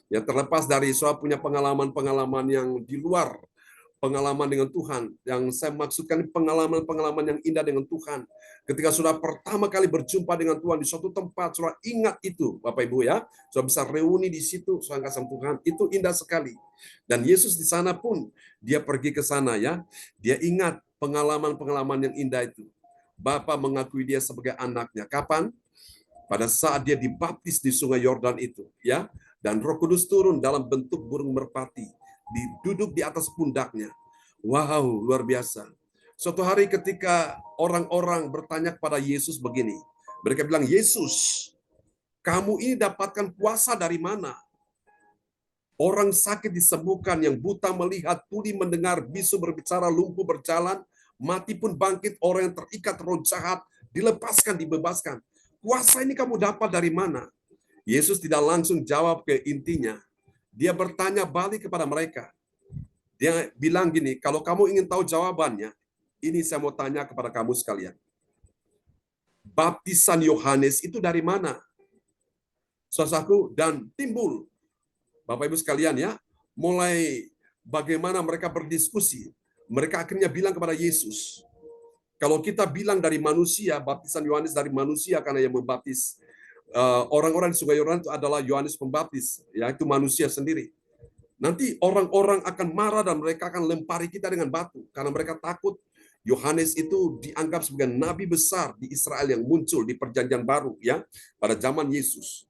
Ya, terlepas dari saudara punya pengalaman-pengalaman yang di luar pengalaman dengan Tuhan. Yang saya maksudkan pengalaman-pengalaman yang indah dengan Tuhan. Ketika sudah pertama kali berjumpa dengan Tuhan di suatu tempat, sudah ingat itu, Bapak Ibu ya. Sudah bisa reuni di situ, saudara kasih Tuhan. Itu indah sekali. Dan Yesus di sana pun, dia pergi ke sana ya. Dia ingat pengalaman-pengalaman yang indah itu. Bapa mengakui dia sebagai anaknya. Kapan? Pada saat dia dibaptis di Sungai Yordan itu, ya. Dan Roh Kudus turun dalam bentuk burung merpati, duduk di atas pundaknya. Wow, luar biasa. Suatu hari ketika orang-orang bertanya kepada Yesus begini, mereka bilang, Yesus, kamu ini dapatkan kuasa dari mana? Orang sakit disembuhkan, yang buta melihat, tuli mendengar, bisu berbicara, lumpuh berjalan, mati pun bangkit, orang yang terikat roh jahat dilepaskan, dibebaskan. Kuasa ini kamu dapat dari mana? Yesus tidak langsung jawab ke intinya. Dia bertanya balik kepada mereka. Dia bilang gini, kalau kamu ingin tahu jawabannya, ini saya mau tanya kepada kamu sekalian. Baptisan Yohanes itu dari mana? Saudaraku, dan timbul, Bapak Ibu sekalian ya, mulai bagaimana mereka berdiskusi. Mereka akhirnya bilang kepada Yesus, kalau kita bilang dari manusia, baptisan Yohanes dari manusia karena yang membaptis orang-orang di Sungai Yordan itu adalah Yohanes Pembaptis, yaitu manusia sendiri. Nanti orang-orang akan marah dan mereka akan lempari kita dengan batu karena mereka takut Yohanes itu dianggap sebagai nabi besar di Israel yang muncul di Perjanjian Baru ya pada zaman Yesus.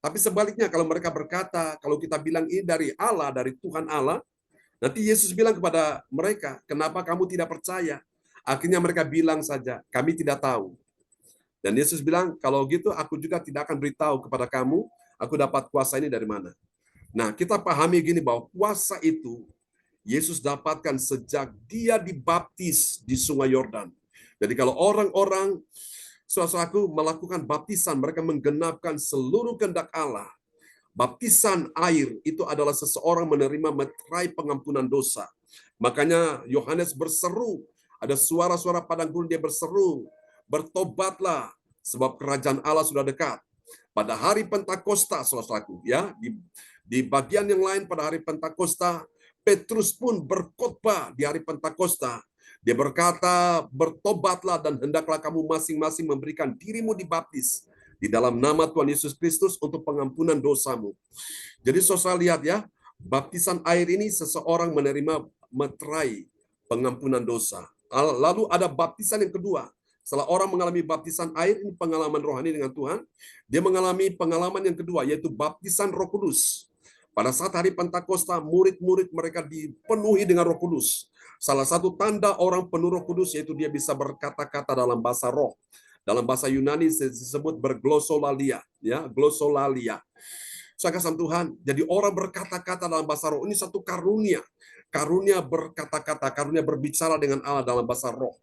Tapi sebaliknya kalau mereka berkata, kalau kita bilang ini dari Allah, dari Tuhan Allah, nanti Yesus bilang kepada mereka, kenapa kamu tidak percaya? Akhirnya mereka bilang saja, kami tidak tahu. Dan Yesus bilang, kalau gitu aku juga tidak akan beritahu kepada kamu, aku dapat kuasa ini dari mana. Nah, kita pahami gini bahwa kuasa itu Yesus dapatkan sejak dia dibaptis di Sungai Yordan. Jadi kalau orang-orang saudaraku melakukan baptisan, mereka menggenapkan seluruh kehendak Allah. Baptisan air itu adalah seseorang menerima meterai pengampunan dosa. Makanya Yohanes berseru, ada suara-suara padang gurun, dia berseru, bertobatlah sebab kerajaan Allah sudah dekat. Pada hari Pentakosta, saudaraku, ya, di bagian yang lain pada hari Pentakosta, Petrus pun berkhotbah di hari Pentakosta. Dia berkata, bertobatlah dan hendaklah kamu masing-masing memberikan dirimu dibaptis di dalam nama Tuhan Yesus Kristus untuk pengampunan dosamu. Jadi saudara lihat ya, baptisan air ini seseorang menerima meterai pengampunan dosa. Lalu ada baptisan yang kedua. Setelah orang mengalami baptisan air, ini pengalaman rohani dengan Tuhan, dia mengalami pengalaman yang kedua, yaitu baptisan Roh Kudus. Pada saat hari Pentakosta, murid-murid mereka dipenuhi dengan Roh Kudus. Salah satu tanda orang penuh Roh Kudus, yaitu dia bisa berkata-kata dalam bahasa roh. Dalam bahasa Yunani disebut berglosolalia, ya, glosolalia. Saya kasih Tuhan, jadi orang berkata-kata dalam bahasa roh, ini satu karunia. Karunia berkata-kata, karunia berbicara dengan Allah dalam bahasa roh.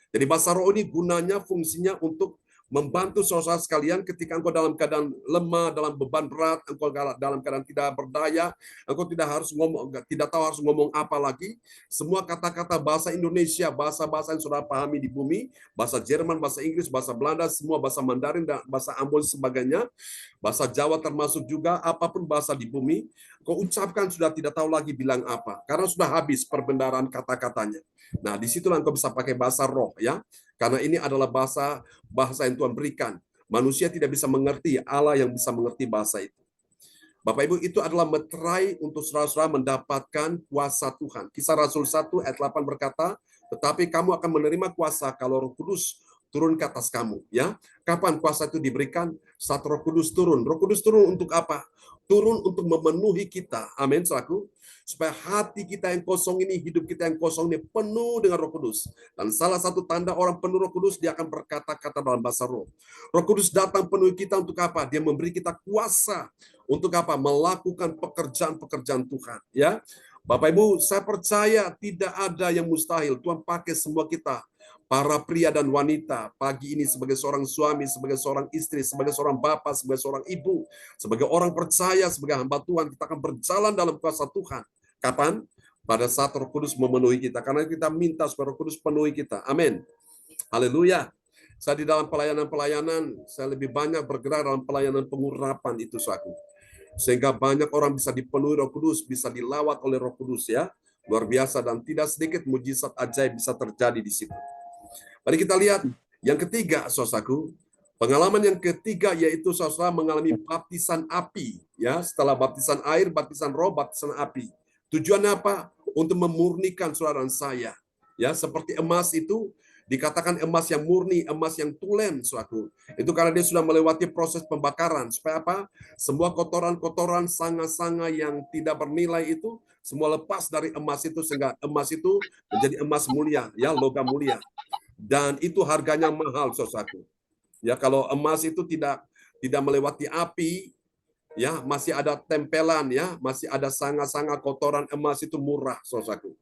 Jadi bahasa roh ini gunanya, fungsinya untuk membantu saudara sekalian ketika engkau dalam keadaan lemah, dalam beban berat, engkau dalam keadaan tidak berdaya, engkau tidak tahu harus ngomong apa lagi. Semua kata-kata bahasa Indonesia, bahasa-bahasa yang saudara pahami di bumi, bahasa Jerman, bahasa Inggris, bahasa Belanda, semua bahasa Mandarin, dan bahasa Ambon sebagainya, bahasa Jawa termasuk juga, apapun bahasa di bumi, kau ucapkan sudah tidak tahu lagi bilang apa, karena sudah habis perbendaharaan kata-katanya. Nah, disitulah engkau bisa pakai bahasa roh, ya. Karena ini adalah bahasa yang Tuhan berikan. Manusia tidak bisa mengerti, Allah yang bisa mengerti bahasa itu. Bapak Ibu, itu adalah meterai untuk saudara-saudara mendapatkan kuasa Tuhan. Kisah Rasul 1 ayat 8 berkata, tetapi kamu akan menerima kuasa kalau Roh Kudus turun ke atas kamu. Ya, kapan kuasa itu diberikan? Saat Roh Kudus turun. Roh Kudus turun untuk apa? Turun untuk memenuhi kita. Amin, saudaraku. Supaya hati kita yang kosong ini, hidup kita yang kosong ini penuh dengan Roh Kudus. Dan salah satu tanda orang penuh Roh Kudus, dia akan berkata-kata dalam bahasa roh. Roh Kudus datang penuhi kita untuk apa? Dia memberi kita kuasa untuk apa? Melakukan pekerjaan-pekerjaan Tuhan. Ya, Bapak Ibu, saya percaya tidak ada yang mustahil. Tuhan pakai semua kita. Para pria dan wanita pagi ini sebagai seorang suami, sebagai seorang istri, sebagai seorang bapak, sebagai seorang ibu, sebagai orang percaya, sebagai hamba Tuhan, kita akan berjalan dalam kuasa Tuhan. Kapan? Pada saat Roh Kudus memenuhi kita. Karena kita minta supaya Roh Kudus penuhi kita. Amin. Haleluya. Saya di dalam pelayanan-pelayanan, saya lebih banyak bergerak dalam pelayanan pengurapan itu suatu. Sehingga banyak orang bisa dipenuhi Roh Kudus, bisa dilawat oleh Roh Kudus ya. luar biasa dan tidak sedikit mujizat ajaib bisa terjadi di situ. Mari kita lihat yang ketiga, saudaraku. Pengalaman yang ketiga yaitu saudara mengalami baptisan api, ya, setelah baptisan air, baptisan roh, baptisan api. Tujuannya apa? Untuk memurnikan saudara dan saya. Ya, seperti emas itu dikatakan emas yang murni, emas yang tulen, saudaraku. Itu karena dia sudah melewati proses pembakaran. Supaya apa? Semua kotoran-kotoran, sanga-sanga yang tidak bernilai itu semua lepas dari emas itu sehingga emas itu menjadi emas mulia, ya, logam mulia. Dan itu harganya mahal, saudaraku. Ya, kalau emas itu tidak melewati api, ya, masih ada tempelan, ya, masih ada sanga-sanga kotoran emas itu murah, saudaraku.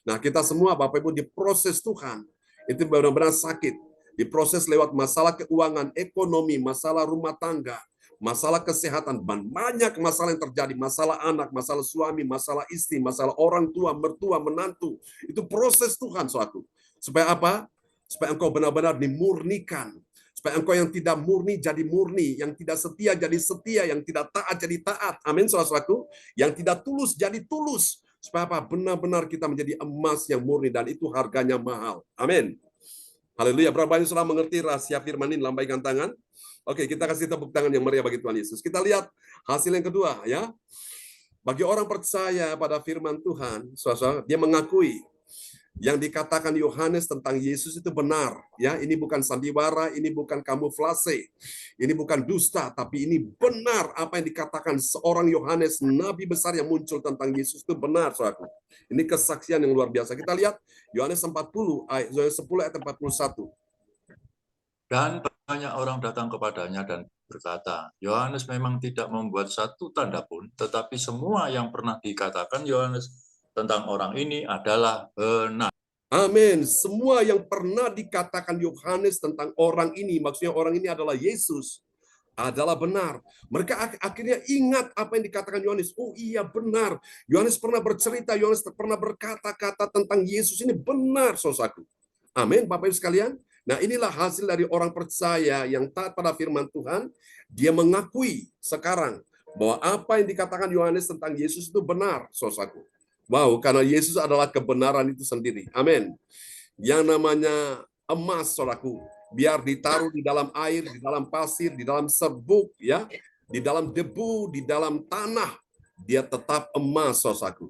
Nah, kita semua Bapak Ibu diproses Tuhan, itu benar-benar sakit. Diproses lewat masalah keuangan, ekonomi, masalah rumah tangga, masalah kesehatan, banyak masalah yang terjadi, masalah anak, masalah suami, masalah istri, masalah orang tua, mertua, menantu. Itu proses Tuhan, saudaraku. Supaya apa? Supaya engkau benar-benar dimurnikan. Supaya engkau yang tidak murni jadi murni, yang tidak setia jadi setia, yang tidak taat jadi taat. Amin, saudaraku. Yang tidak tulus jadi tulus. Supaya apa? Benar-benar kita menjadi emas yang murni dan itu harganya mahal. Amin. Haleluya. Berapa banyak saudara mengerti rahasia firman ini? Lambaikan tangan. Oke, kita kasih tepuk tangan yang meriah bagi Tuhan Yesus. Kita lihat hasil yang kedua, ya. Bagi orang percaya pada firman Tuhan, saudara, dia mengakui yang dikatakan Yohanes tentang Yesus itu benar, ya. Ini bukan sandiwara, ini bukan kamuflase, ini bukan dusta, tapi ini benar apa yang dikatakan seorang Yohanes, nabi besar yang muncul tentang Yesus itu benar, saudaraku. Ini kesaksian yang luar biasa. Kita lihat Yohanes 10 ayat 41. Dan banyak orang datang kepadanya dan berkata, Yohanes memang tidak membuat satu tanda pun, tetapi semua yang pernah dikatakan Yohanes tentang orang ini adalah benar. Amin. Semua yang pernah dikatakan Yohanes tentang orang ini, maksudnya orang ini adalah Yesus, adalah benar. Mereka akhirnya ingat apa yang dikatakan Yohanes. Oh iya benar. Yohanes pernah bercerita, Yohanes pernah berkata-kata tentang Yesus ini benar, saudaraku. Amin, Bapak Ibu sekalian. Nah, inilah hasil dari orang percaya yang taat pada firman Tuhan. Dia mengakui sekarang bahwa apa yang dikatakan Yohanes tentang Yesus itu benar, saudaraku. Wow, karena Yesus adalah kebenaran itu sendiri. Amin. Yang namanya emas, saudaraku, biar ditaruh di dalam air, di dalam pasir, di dalam serbuk, ya, di dalam debu, di dalam tanah, dia tetap emas, saudaraku.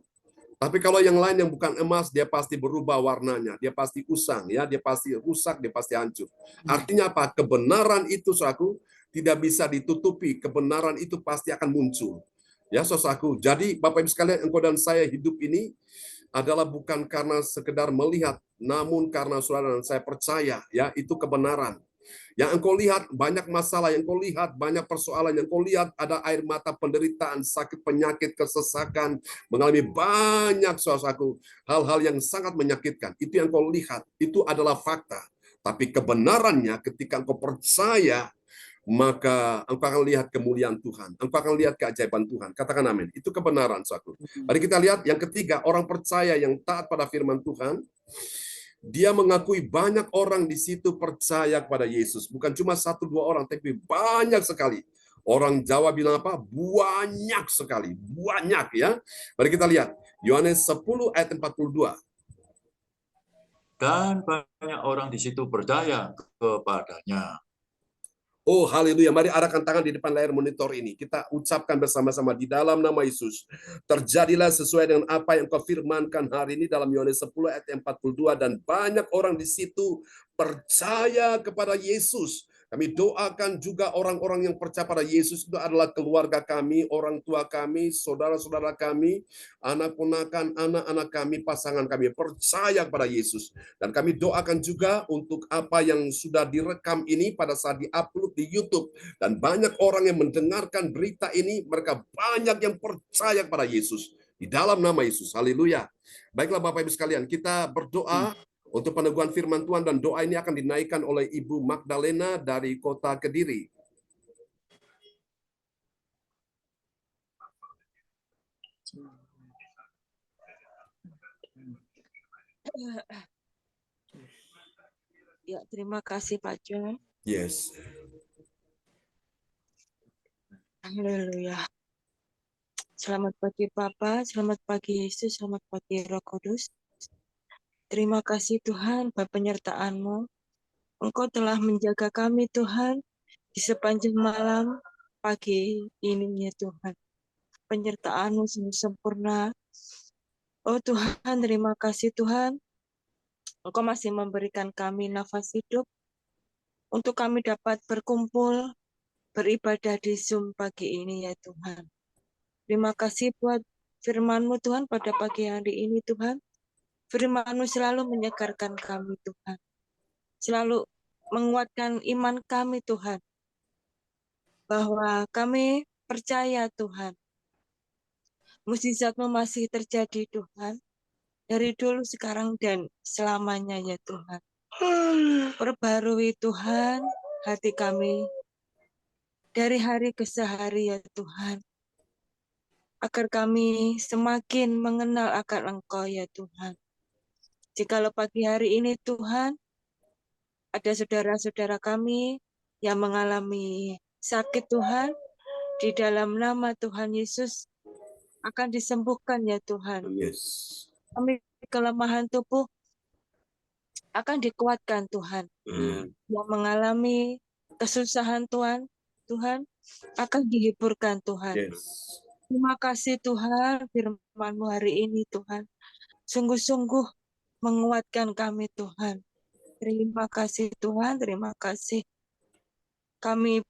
Tapi kalau yang lain yang bukan emas, dia pasti berubah warnanya, dia pasti usang, ya, dia pasti rusak, dia pasti hancur. Artinya apa? Kebenaran itu, saudaraku, tidak bisa ditutupi. Kebenaran itu pasti akan muncul. Ya, saudaraku. Jadi, Bapak Ibu sekalian, engkau dan saya hidup ini adalah bukan karena sekedar melihat, namun karena saudara dan saya percaya, ya, itu kebenaran. Yang engkau lihat banyak masalah, yang engkau lihat banyak persoalan, yang engkau lihat ada air mata penderitaan, sakit, penyakit, kesesakan, mengalami banyak, saudaraku, hal-hal yang sangat menyakitkan. Itu yang engkau lihat, itu adalah fakta. Tapi kebenarannya ketika engkau percaya, maka engkau akan lihat kemuliaan Tuhan. Engkau akan lihat keajaiban Tuhan. Katakan amin. Itu kebenaran, saudaraku. Mari kita lihat yang ketiga, orang percaya yang taat pada firman Tuhan. Dia mengakui banyak orang di situ percaya kepada Yesus. Bukan cuma 1-2 orang, tapi banyak sekali. Orang Jawa bilang apa? Banyak sekali. Banyak, ya. Mari kita lihat. Yohanes 10 ayat 42. Dan banyak orang di situ percaya kepadanya. Oh, haleluya. Mari arahkan tangan di depan layar monitor ini. Kita ucapkan bersama-sama di dalam nama Yesus. Terjadilah sesuai dengan apa yang kau firmankan hari ini dalam Yohanes 10 ayat 42. Dan banyak orang di situ percaya kepada Yesus. Kami doakan juga orang-orang yang percaya pada Yesus itu adalah keluarga kami, orang tua kami, saudara-saudara kami, anak ponakan, anak-anak kami, pasangan kami percaya kepada Yesus. Dan kami doakan juga untuk apa yang sudah direkam ini pada saat diupload di YouTube. Dan banyak orang yang mendengarkan berita ini, mereka banyak yang percaya kepada Yesus. Di dalam nama Yesus. Haleluya. Baiklah Bapak Ibu sekalian, kita berdoa untuk peneguhan firman Tuhan, dan doa ini akan dinaikkan oleh Ibu Magdalena dari kota Kediri. Ya, terima kasih Pak Jo. Yes. Haleluya. Selamat pagi Bapa, selamat pagi Yesus, selamat pagi Roh Kudus. Terima kasih Tuhan buat penyertaan-Mu. Engkau telah menjaga kami Tuhan di sepanjang malam pagi ini ya Tuhan. Penyertaan-Mu sungguh sempurna. Oh Tuhan, terima kasih Tuhan. Engkau masih memberikan kami nafas hidup untuk kami dapat berkumpul, beribadah di Zoom pagi ini ya Tuhan. Terima kasih buat firman-Mu Tuhan pada pagi hari ini Tuhan. Firman-Mu selalu menyegarkan kami Tuhan. Selalu menguatkan iman kami Tuhan. Bahwa kami percaya Tuhan. Mukjizat-Mu masih terjadi Tuhan. Dari dulu, sekarang, dan selamanya ya Tuhan. Perbarui Tuhan hati kami dari hari ke sehari ya Tuhan. Agar kami semakin mengenal akan Engkau ya Tuhan. Jikalau pagi hari ini Tuhan, ada saudara-saudara kami yang mengalami sakit Tuhan, di dalam nama Tuhan Yesus akan disembuhkan ya Tuhan. Yes. Kami kelemahan tubuh akan dikuatkan Tuhan. Yang mengalami kesusahan Tuhan akan dihiburkan Tuhan. Yes. Terima kasih Tuhan, firman-Mu hari ini Tuhan. Sungguh-sungguh menguatkan kami Tuhan. Terima kasih Tuhan, terima kasih. Kami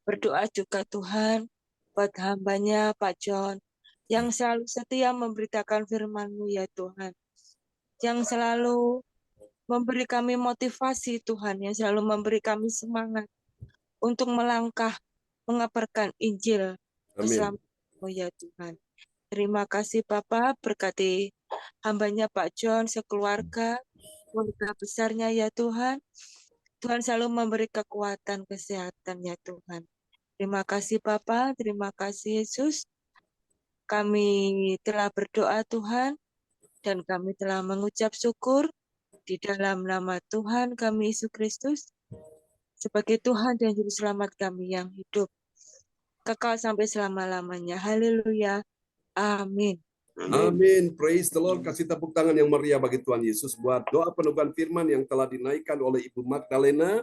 berdoa juga Tuhan buat hamba-Nya Pak John yang selalu setia memberitakan firman-Mu ya Tuhan. Yang selalu memberi kami motivasi Tuhan, yang selalu memberi kami semangat untuk melangkah mengabarkan Injil keselamatan-Mu ya Tuhan. Terima kasih Bapak, berkati hamba-Nya Pak John sekeluarga, keluarga besarnya ya Tuhan. Tuhan selalu memberi kekuatan, kesehatan ya Tuhan. Terima kasih Bapak, terima kasih Yesus. Kami telah berdoa Tuhan, dan kami telah mengucap syukur di dalam nama Tuhan kami Yesus Kristus, sebagai Tuhan dan Juru Selamat kami yang hidup kekal sampai selama-lamanya. Haleluya. Amin. Amin. Praise the Lord. Kasih tepuk tangan yang meriah bagi Tuhan Yesus buat doa penubuhan firman yang telah dinaikkan oleh Ibu Magdalena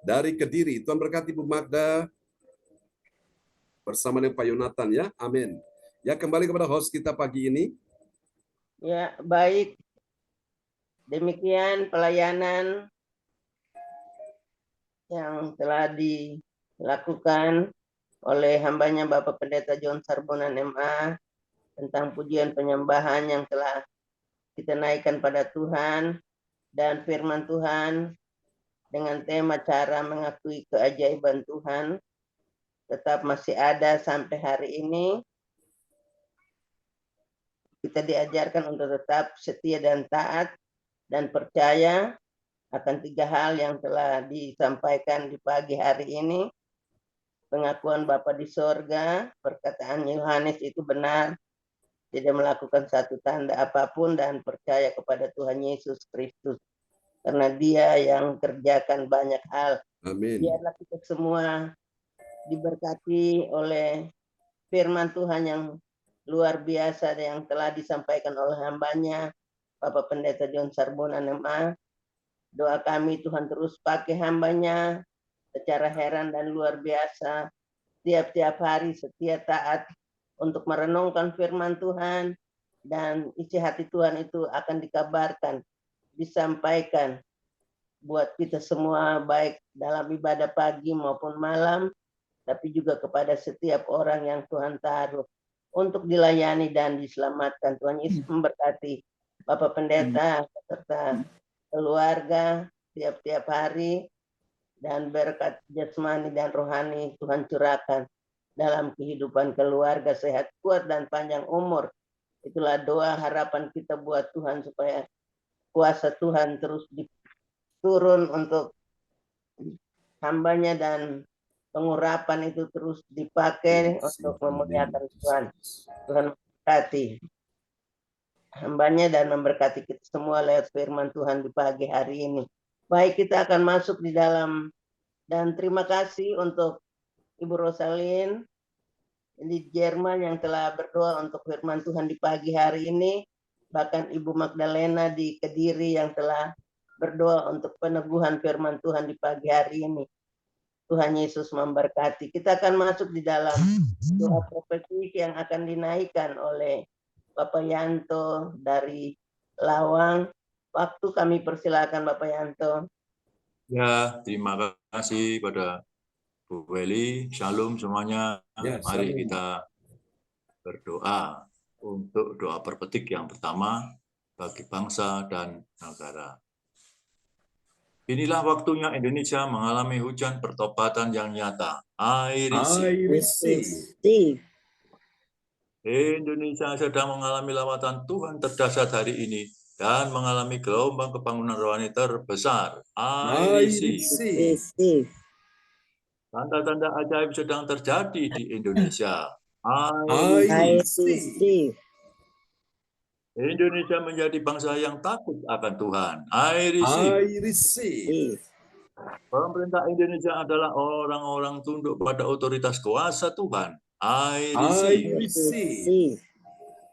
dari Kediri. Tuhan berkati Ibu Magda bersama dengan Pak Yonatan ya. Amin. Ya, kembali kepada host kita pagi ini. Ya, baik. Demikian pelayanan yang telah dilakukan oleh hambanya Bapak Pendeta John Sarbonan MA tentang pujian penyembahan yang telah kita naikkan pada Tuhan dan firman Tuhan dengan tema cara mengakui keajaiban Tuhan tetap masih ada sampai hari ini. Kita diajarkan untuk tetap setia dan taat dan percaya akan 3 hal yang telah disampaikan di pagi hari ini. Pengakuan Bapa di sorga, perkataan Yohanes itu benar, tidak melakukan satu tanda apapun dan percaya kepada Tuhan Yesus Kristus. Karena Dia yang kerjakan banyak hal. Amin. Biarlah kita semua diberkati oleh firman Tuhan yang luar biasa yang telah disampaikan oleh hambanya, Bapak Pendeta John Sarbonan MA. Doa kami Tuhan terus pakai hambanya secara heran dan luar biasa. Tiap-tiap hari setia taat untuk merenungkan firman Tuhan, dan isi hati Tuhan itu akan dikabarkan, disampaikan buat kita semua, baik dalam ibadah pagi maupun malam, tapi juga kepada setiap orang yang Tuhan taruh untuk dilayani dan diselamatkan. Tuhan Yesus memberkati Bapak Pendeta serta keluarga tiap-tiap hari, dan berkat jasmani dan rohani Tuhan curahkan dalam kehidupan keluarga, sehat, kuat, dan panjang umur. Itulah doa harapan kita buat Tuhan, supaya kuasa Tuhan terus turun untuk hambanya dan pengurapan itu terus dipakai untuk memuliakan Tuhan. Tuhan memberkati hambanya dan memberkati kita semua lewat firman Tuhan di pagi hari ini. Baik, kita akan masuk di dalam, dan terima kasih untuk Ibu Rosalin di Jerman yang telah berdoa untuk firman Tuhan di pagi hari ini, bahkan Ibu Magdalena di Kediri yang telah berdoa untuk peneguhan firman Tuhan di pagi hari ini. Tuhan Yesus memberkati. Kita akan masuk di dalam doa profetik yang akan dinaikkan oleh Bapak Yanto dari Lawang. Waktu kami persilakan Bapak Yanto. Ya, terima kasih pada Bu Weli. Shalom semuanya. Ya, Mari shalom. kita berdoa untuk doa perpetik yang pertama bagi bangsa dan negara. Inilah waktunya Indonesia mengalami hujan pertobatan yang nyata. I receive. Indonesia sedang mengalami lawatan Tuhan terdahsyat hari ini dan mengalami gelombang kebangunan rohani terbesar. I receive. Tanda-tanda ajaib sedang terjadi di Indonesia. I receive. Indonesia menjadi bangsa yang takut akan Tuhan. I receive. Pemerintah Indonesia adalah orang-orang tunduk pada otoritas kuasa Tuhan. I receive.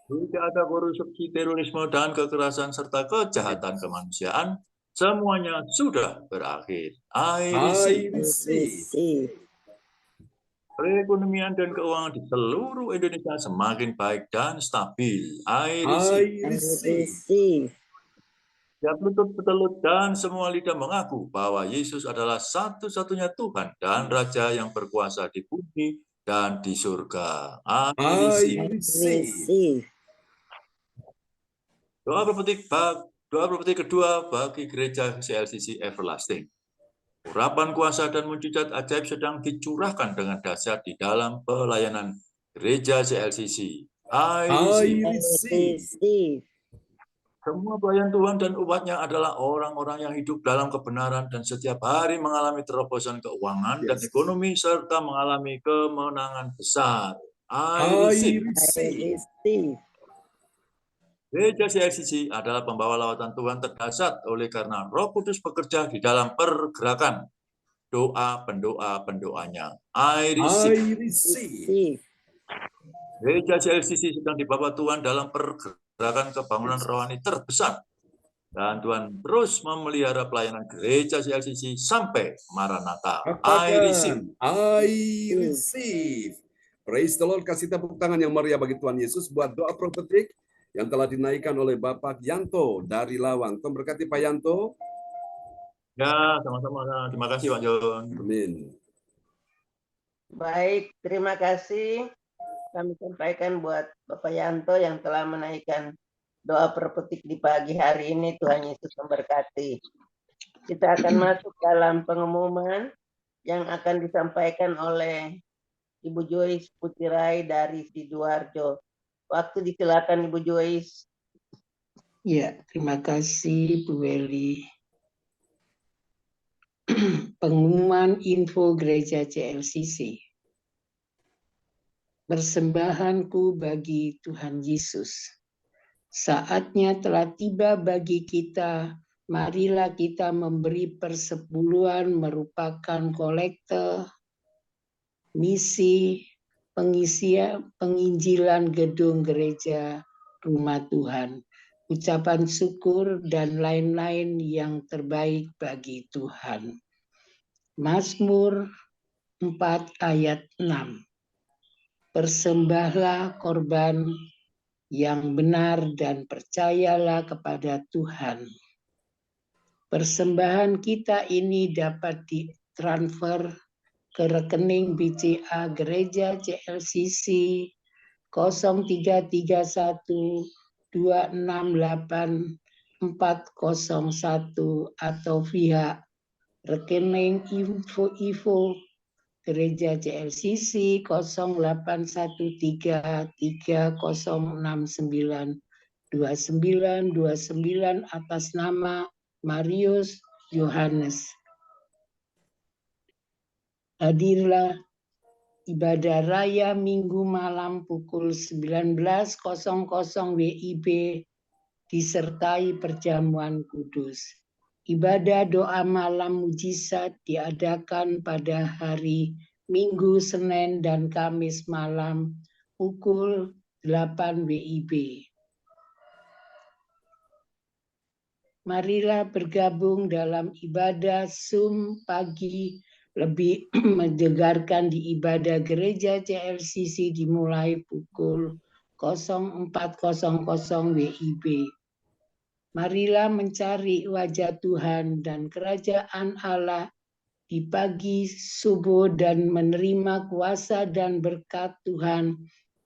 Tidak ada korupsi, terorisme, dan kekerasan serta kejahatan kemanusiaan. Semuanya sudah berakhir. I receive. Perekonomian dan keuangan di seluruh Indonesia semakin baik dan stabil. I receive. Tiap lutut bertelut dan semua lidah mengaku bahwa Yesus adalah satu-satunya Tuhan dan Raja yang berkuasa di bumi dan di surga. I receive. Doa prophetik kedua bagi gereja CLCC Everlasting. Urapan kuasa dan mujizat ajaib sedang dicurahkan dengan dahsyat di dalam pelayanan gereja CLCC. I receive. Semua pelayan Tuhan dan umatnya adalah orang-orang yang hidup dalam kebenaran dan setiap hari mengalami terobosan keuangan dan ekonomi serta mengalami kemenangan besar. I receive. Gereja CLCC adalah pembawa lawatan Tuhan terdahsyat oleh karena Roh Kudus bekerja di dalam pergerakan doa pendoanya. I receive. Gereja CLCC sedang dibawa Tuhan dalam pergerakan kebangunan rohani terbesar. Dan Tuhan terus memelihara pelayanan gereja CLCC sampai Maranatha. I receive. Praise the Lord. Kasih tepuk tangan yang meriah bagi Tuhan Yesus buat doa profetik yang telah dinaikkan oleh Bapak Yanto dari Lawang. Tuhan berkati Pak Yanto. Ya, sama-sama. Terima kasih Pak John. Amin. Baik, terima kasih. Kami sampaikan buat Bapak Yanto yang telah menaikkan doa profetik di pagi hari ini. Tuhan Yesus memberkati. Kita akan masuk dalam pengumuman yang akan disampaikan oleh Ibu Joyce Putirai dari Sidoarjo. Waktu disilakan Ibu Joyce. Ya, terima kasih Bu Weli. Pengumuman info gereja CLCC. Persembahanku bagi Tuhan Yesus. Saatnya telah tiba bagi kita, marilah kita memberi persepuluhan merupakan kolekte, misi, penginjilan gedung gereja rumah Tuhan, ucapan syukur dan lain-lain yang terbaik bagi Tuhan. Mazmur 4 ayat 6. Persembahlah korban yang benar dan percayalah kepada Tuhan. Persembahan kita ini dapat ditransfer ke rekening BCA Gereja CLCC 0331 268 401 atau via rekening info Gereja CLCC 0813 3069 2929 atas nama Marius Yohanes. Hadirlah ibadah raya Minggu malam pukul 19.00 WIB disertai perjamuan kudus. Ibadah doa malam mujizat diadakan pada hari Minggu, Senin, dan Kamis malam pukul 8 WIB. Marilah bergabung dalam ibadah Zoom pagi lebih menyegarkan di ibadah gereja CLCC dimulai pukul 04.00 WIB. Marilah mencari wajah Tuhan dan kerajaan Allah di pagi subuh dan menerima kuasa dan berkat Tuhan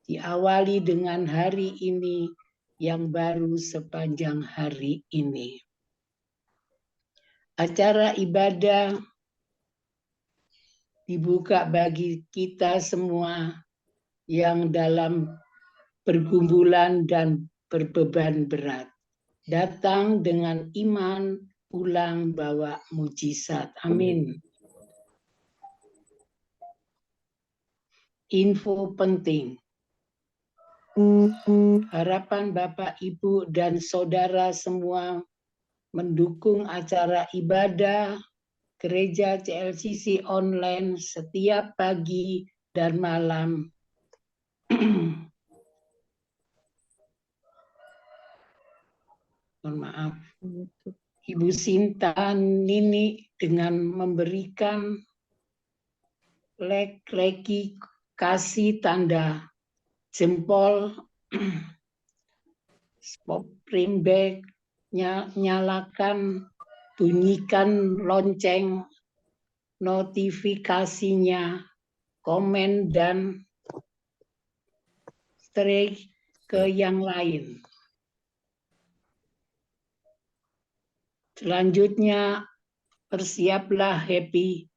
diawali dengan hari ini yang baru sepanjang hari ini. Acara ibadah dibuka bagi kita semua yang dalam pergumulan dan berbeban berat. Datang dengan iman, pulang bawa mujizat. Amin. Info penting. Harapan Bapak, Ibu, dan Saudara semua mendukung acara ibadah Gereja CLCC online setiap pagi dan malam. Mohon maaf. Ibu Sinta Nini dengan memberikan leki kasih tanda jempol, spring bag, nyalakan, bunyikan lonceng, notifikasinya, komen, dan share ke yang lain. Selanjutnya, persiaplah happy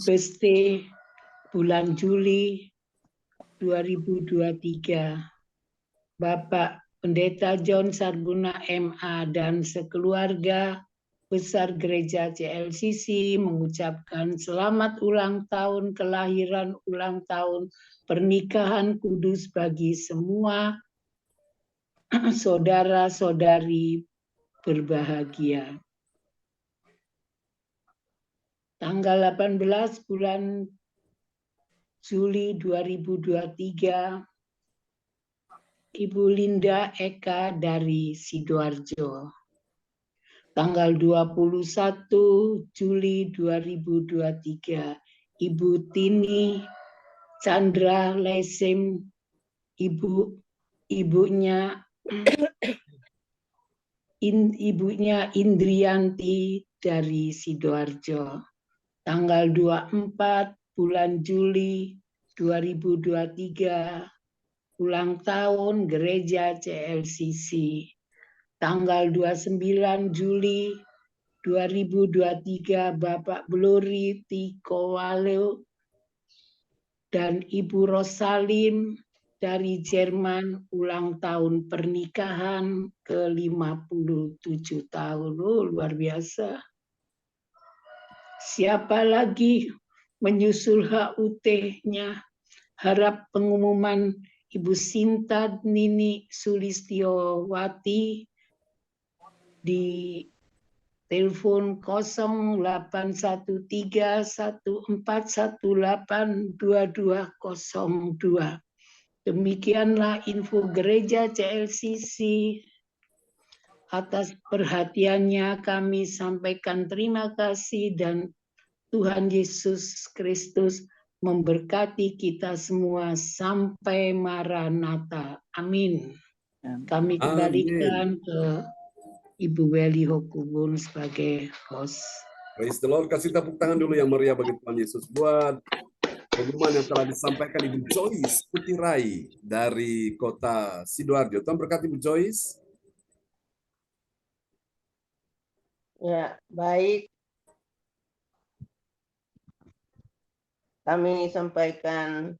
birthday bulan Juli 2023. Bapak Pendeta John Sarbuna MA dan sekeluarga besar gereja CLCC mengucapkan selamat ulang tahun kelahiran ulang tahun pernikahan kudus bagi semua saudara-saudari berbahagia. Tanggal 18 bulan Juli 2023, Ibu Linda Eka dari Sidoarjo. Tanggal 21 Juli 2023, Ibu Tini Chandra Lesim, ibunya Indrianti dari Sidoarjo. Tanggal 24 bulan Juli 2023, ulang tahun Gereja CLCC. Tanggal 29 Juli 2023, Bapak Glory Tikowale dan Ibu Rosalim dari Jerman ulang tahun pernikahan ke-57 tahun. Oh, luar biasa. Siapa lagi menyusul HUT-nya? Harap pengumuman Ibu Sinta Nini Sulistiowati di telepon 081314182202. Demikianlah info Gereja CLCC. Atas perhatiannya kami sampaikan terima kasih dan Tuhan Yesus Kristus memberkati kita semua sampai Maranatha. Amin. Kami kembalikan ke Ibu Welly Hokubun sebagai host. Praise the Lord. Kasih tepuk tangan dulu yang meriah bagi Tuhan Yesus buat pengumuman yang telah disampaikan Ibu Joyce Putirai dari kota Sidoarjo. Tuhan berkati Ibu Joyce. Ya, baik. Kami sampaikan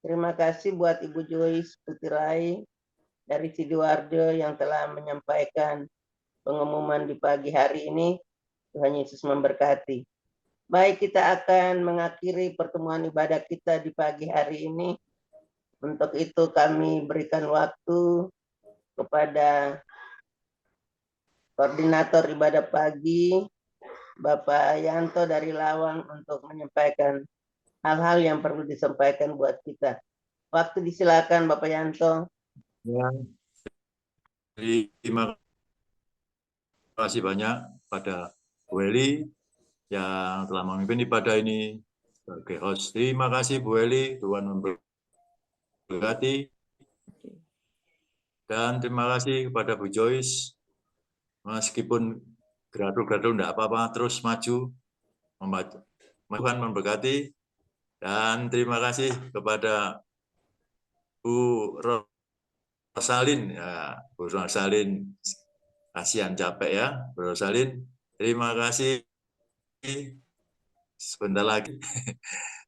terima kasih buat Ibu Joyce Putirai dari Sidoarjo yang telah menyampaikan pengumuman di pagi hari ini. Tuhan Yesus memberkati. Baik, kita akan mengakhiri pertemuan ibadah kita di pagi hari ini. Untuk itu kami berikan waktu kepada koordinator ibadah pagi, Bapak Yanto dari Lawang untuk menyampaikan hal-hal yang perlu disampaikan buat kita. Waktu disilakan Bapak Yanto. Ya. Terima kasih banyak pada Bu Eli yang telah memimpin ibadah ini sebagai host. Terima kasih Bu Eli, Tuhan memberkati. Dan terima kasih kepada Bu Joyce, meskipun gradul-gradul tidak apa-apa, terus maju, Tuhan memberkati. Dan terima kasih kepada Bu Rosalin, ya, Bu Rosalin, kasihan capek ya, Bu Rosalin. Terima kasih. Sebentar lagi.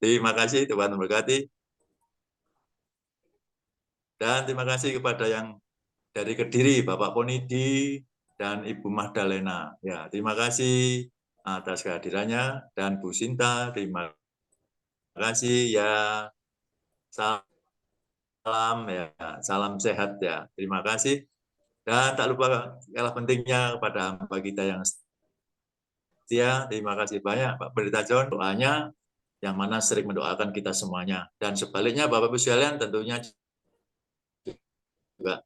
Terima kasih, Tuhan memberkati. Dan terima kasih kepada yang dari Kediri, Bapak Ponidi dan Ibu Magdalena. Ya, terima kasih atas kehadirannya, dan Bu Sinta, terima kasih ya. Salam ya, salam sehat ya. Terima kasih. Dan tak lupa kalah pentingnya kepada hamba kita yang setia. Terima kasih banyak Pak Pendeta John, doanya yang mana sering mendoakan kita semuanya. Dan sebaliknya Bapak Ibu sekalian, tentunya juga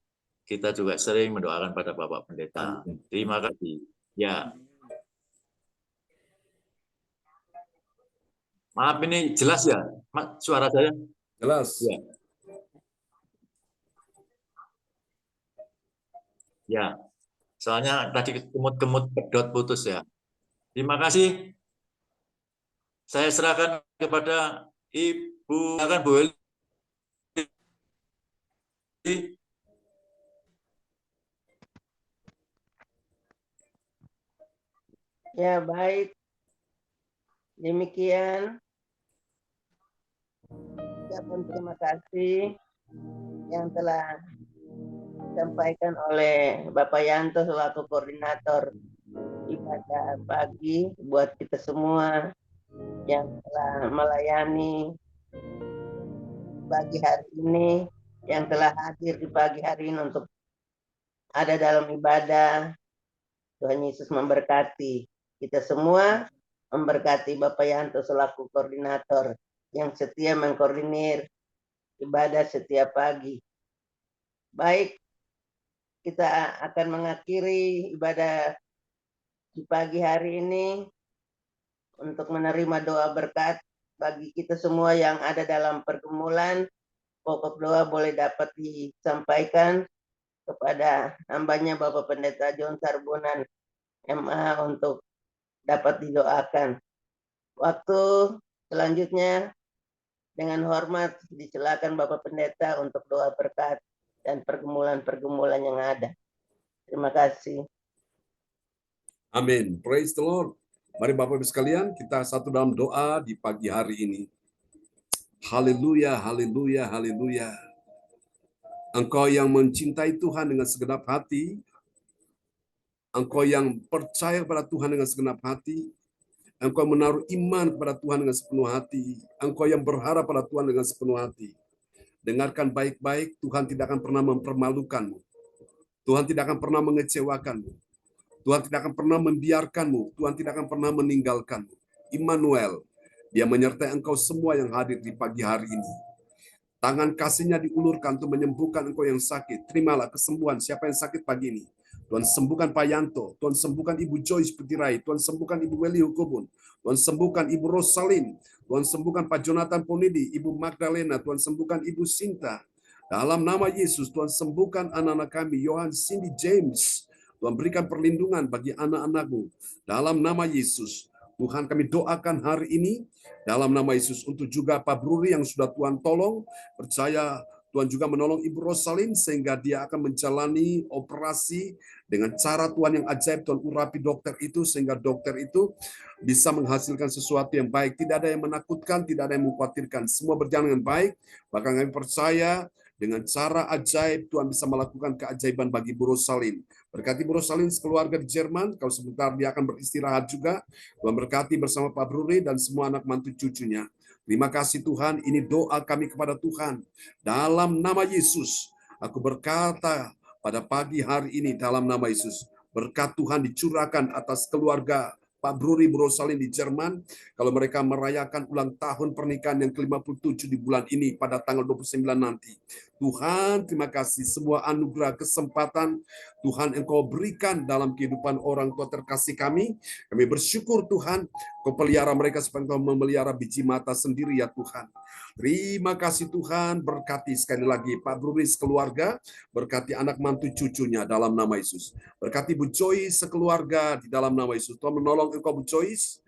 kita juga sering mendoakan pada Bapak Pendeta. Terima kasih. Ya. Maaf, ini jelas ya, suara saya? Jelas. Ya. Ya. Soalnya tadi kemut-kemut pedot putus ya. Terima kasih. Saya serahkan kepada Ibu, akan Bu Eli. Ya, baik. Demikian. Ucapan terima kasih yang telah disampaikan oleh Bapak Yanto selaku koordinator ibadah pagi buat kita semua yang telah melayani pagi hari ini, yang telah hadir di pagi hari ini untuk ada dalam ibadah. Tuhan Yesus memberkati kita semua, memberkati Bapak Yanto selaku koordinator yang setia mengkoordinir ibadah setiap pagi. Baik, kita akan mengakhiri ibadah di pagi hari ini untuk menerima doa berkat bagi kita semua yang ada dalam pergumulan. Pokok doa boleh dapat disampaikan kepada hambanya Bapak Pendeta John Sarbunan MA untuk dapat didoakan. Waktu selanjutnya dengan hormat disilakan Bapak Pendeta untuk doa berkat dan pergumulan-pergumulan yang ada. Terima kasih. Amin. Praise the Lord. Mari Bapak Ibu sekalian, kita satu dalam doa di pagi hari ini. Haleluya, haleluya, haleluya. Engkau yang mencintai Tuhan dengan segenap hati, engkau yang percaya kepada Tuhan dengan segenap hati, engkau menaruh iman kepada Tuhan dengan sepenuh hati, engkau yang berharap pada Tuhan dengan sepenuh hati. Dengarkan baik-baik, Tuhan tidak akan pernah mempermalukanmu. Tuhan tidak akan pernah mengecewakanmu. Tuhan tidak akan pernah membiarkanmu. Tuhan tidak akan pernah meninggalkanmu. Immanuel, Dia menyertai engkau semua yang hadir di pagi hari ini. Tangan kasih-Nya diulurkan untuk menyembuhkan engkau yang sakit. Terimalah kesembuhan siapa yang sakit pagi ini. Tuhan sembuhkan Pak Yanto, Tuhan sembuhkan Ibu Joyce Petirai, Tuhan sembuhkan Ibu Weli Hukubun, Tuhan sembuhkan Ibu Rosalin, Tuhan sembuhkan Pak Jonathan Ponidi, Ibu Magdalena, Tuhan sembuhkan Ibu Sinta. Dalam nama Yesus, Tuhan sembuhkan anak-anak kami, Yohan, Cindy, James. Tuhan berikan perlindungan bagi anak-anakmu. Dalam nama Yesus, Tuhan kami doakan hari ini, dalam nama Yesus, untuk juga Pak Bruri yang sudah Tuhan tolong, percaya Tuhan juga menolong Ibu Rosalin sehingga dia akan menjalani operasi dengan cara Tuhan yang ajaib. Tuhan urapi dokter itu sehingga dokter itu bisa menghasilkan sesuatu yang baik. Tidak ada yang menakutkan, tidak ada yang mengkhawatirkan. Semua berjalan dengan baik. Bahkan kami percaya dengan cara ajaib Tuhan bisa melakukan keajaiban bagi Ibu Rosalin. Berkati Ibu Rosalin sekeluarga di Jerman. Kalau sebentar dia akan beristirahat juga. Tuhan berkati bersama Pak Bruri dan semua anak mantu cucunya. Terima kasih Tuhan, ini doa kami kepada Tuhan. Dalam nama Yesus, aku berkata pada pagi hari ini dalam nama Yesus, berkat Tuhan dicurahkan atas keluarga Pak Bruri Brosalin di Jerman, kalau mereka merayakan ulang tahun pernikahan yang ke-57 di bulan ini pada tanggal 29 nanti. Tuhan, terima kasih semua anugerah kesempatan Tuhan Engkau berikan dalam kehidupan orang tua terkasih kami. Kami bersyukur Tuhan, Kau pelihara mereka supaya Engkau memelihara biji mata sendiri ya Tuhan. Terima kasih Tuhan, berkati sekali lagi Pak Bruri sekeluarga, berkati anak mantu cucunya dalam nama Yesus. Berkati Bu Joyce sekeluarga di dalam nama Yesus. Tuhan menolong engkau Bu Joyce.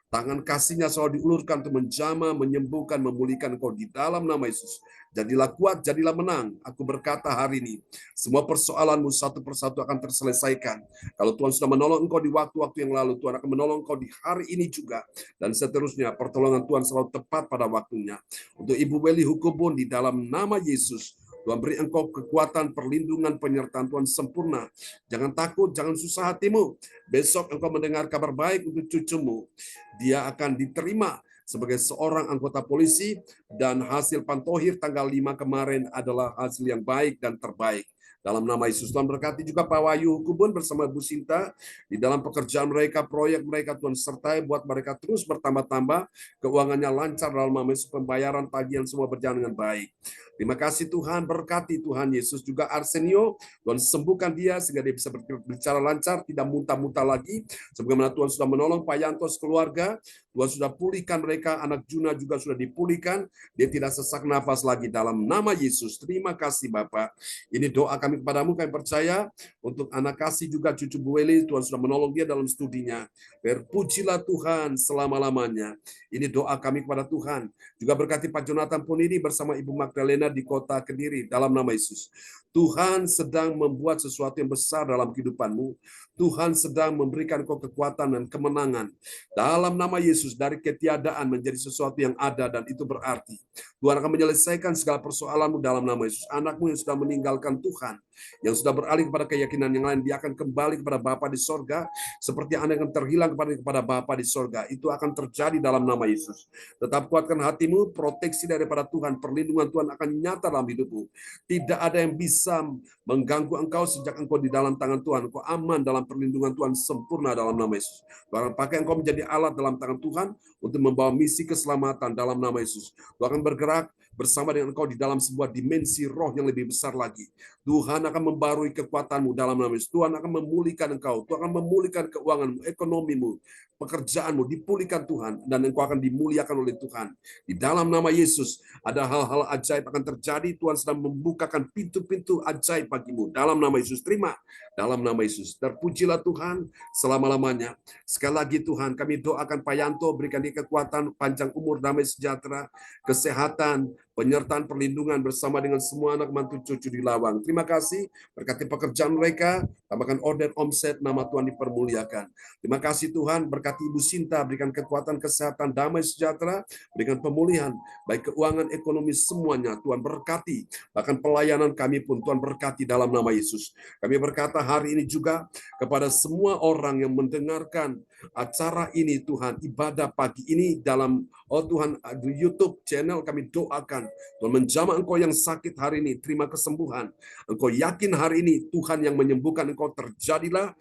Tangan kasih-Nya selalu diulurkan untuk menjamah, menyembuhkan, memulihkan engkau di dalam nama Yesus. Jadilah kuat, jadilah menang. Aku berkata hari ini, semua persoalanmu satu persatu akan terselesaikan. Kalau Tuhan sudah menolong engkau di waktu-waktu yang lalu, Tuhan akan menolong engkau di hari ini juga. Dan seterusnya, pertolongan Tuhan selalu tepat pada waktunya. Untuk Ibu Weli Hukubun di dalam nama Yesus, Tuhan beri engkau kekuatan, perlindungan, penyertaan Tuhan sempurna. Jangan takut, jangan susah hatimu. Besok engkau mendengar kabar baik untuk cucumu. Dia akan diterima sebagai seorang anggota polisi, dan hasil pantohir tanggal 5 kemarin adalah hasil yang baik dan terbaik. Dalam nama Yesus, Tuhan berkati juga Pak Wahyu Hukubun bersama Bu Sinta di dalam pekerjaan mereka, proyek mereka, Tuhan sertai buat mereka terus bertambah-tambah, keuangannya lancar dalam nama Yesus, pembayaran tagihan semua berjalan dengan baik. Terima kasih Tuhan, berkati Tuhan Yesus juga Arsenio, Tuhan sembuhkan dia sehingga dia bisa berbicara lancar, tidak muntah-muntah lagi. Sebagaimana Tuhan sudah menolong Pak Yanto sekeluarga, Tuhan sudah pulihkan mereka, anak Juna juga sudah dipulihkan, dia tidak sesak nafas lagi dalam nama Yesus. Terima kasih Bapak. Ini doa kami kepadamu, kami percaya untuk anak kasih juga cucu Bu Weli, Tuhan sudah menolong dia dalam studinya. Berpujilah Tuhan selama-lamanya. Ini doa kami kepada Tuhan. Juga berkati Pak Jonathan Punidi bersama Ibu Magdalena di kota Kediri dalam nama Yesus. Tuhan sedang membuat sesuatu yang besar dalam kehidupanmu. Tuhan sedang memberikan kau kekuatan dan kemenangan. Dalam nama Yesus, dari ketiadaan menjadi sesuatu yang ada, dan itu berarti Tuhan akan menyelesaikan segala persoalanmu dalam nama Yesus. Anakmu yang sudah meninggalkan Tuhan, yang sudah beralih kepada keyakinan yang lain, dia akan kembali kepada Bapa di sorga, seperti anak yang terhilang kepada Bapa di sorga. Itu akan terjadi dalam nama Yesus. Tetap kuatkan hatimu, proteksi daripada Tuhan, perlindungan Tuhan akan nyata dalam hidupmu. Tidak ada yang bisa mengganggu engkau sejak engkau di dalam tangan Tuhan. Engkau aman dalam perlindungan Tuhan sempurna dalam nama Yesus. Tuhan pakai engkau menjadi alat dalam tangan Tuhan untuk membawa misi keselamatan dalam nama Yesus. Tuhan akan bergerak bersama dengan engkau di dalam sebuah dimensi roh yang lebih besar lagi. Tuhan akan membarui kekuatanmu dalam nama Yesus. Tuhan akan memulihkan engkau. Tuhan akan memulihkan keuanganmu, ekonomimu, pekerjaanmu, dipulihkan Tuhan, dan engkau akan dimuliakan oleh Tuhan. Di dalam nama Yesus, ada hal-hal ajaib akan terjadi. Tuhan sedang membukakan pintu-pintu ajaib bagimu. Dalam nama Yesus, terima. Dalam nama Yesus, terpujilah Tuhan selama-lamanya. Sekali lagi Tuhan, kami doakan Pak Yanto, berikan dia kekuatan, panjang umur, damai sejahtera, kesehatan, penyertaan, perlindungan bersama dengan semua anak mantu cucu di Lawang. Terima kasih, berkati pekerjaan mereka, tambahkan order omset, nama Tuhan dipermuliakan. Terima kasih Tuhan, berkati Ibu Sinta, berikan kekuatan, kesehatan, damai sejahtera, berikan pemulihan, baik keuangan, ekonomi, semuanya Tuhan berkati. Bahkan pelayanan kami pun Tuhan berkati dalam nama Yesus. Kami berkata hari ini juga kepada semua orang yang mendengarkan acara ini Tuhan, ibadah pagi ini dalam Tuhan di YouTube channel, kami doakan Tuhan menjamah engkau yang sakit hari ini, terima kesembuhan. Engkau yakin hari ini Tuhan yang menyembuhkan engkau, terjadilah.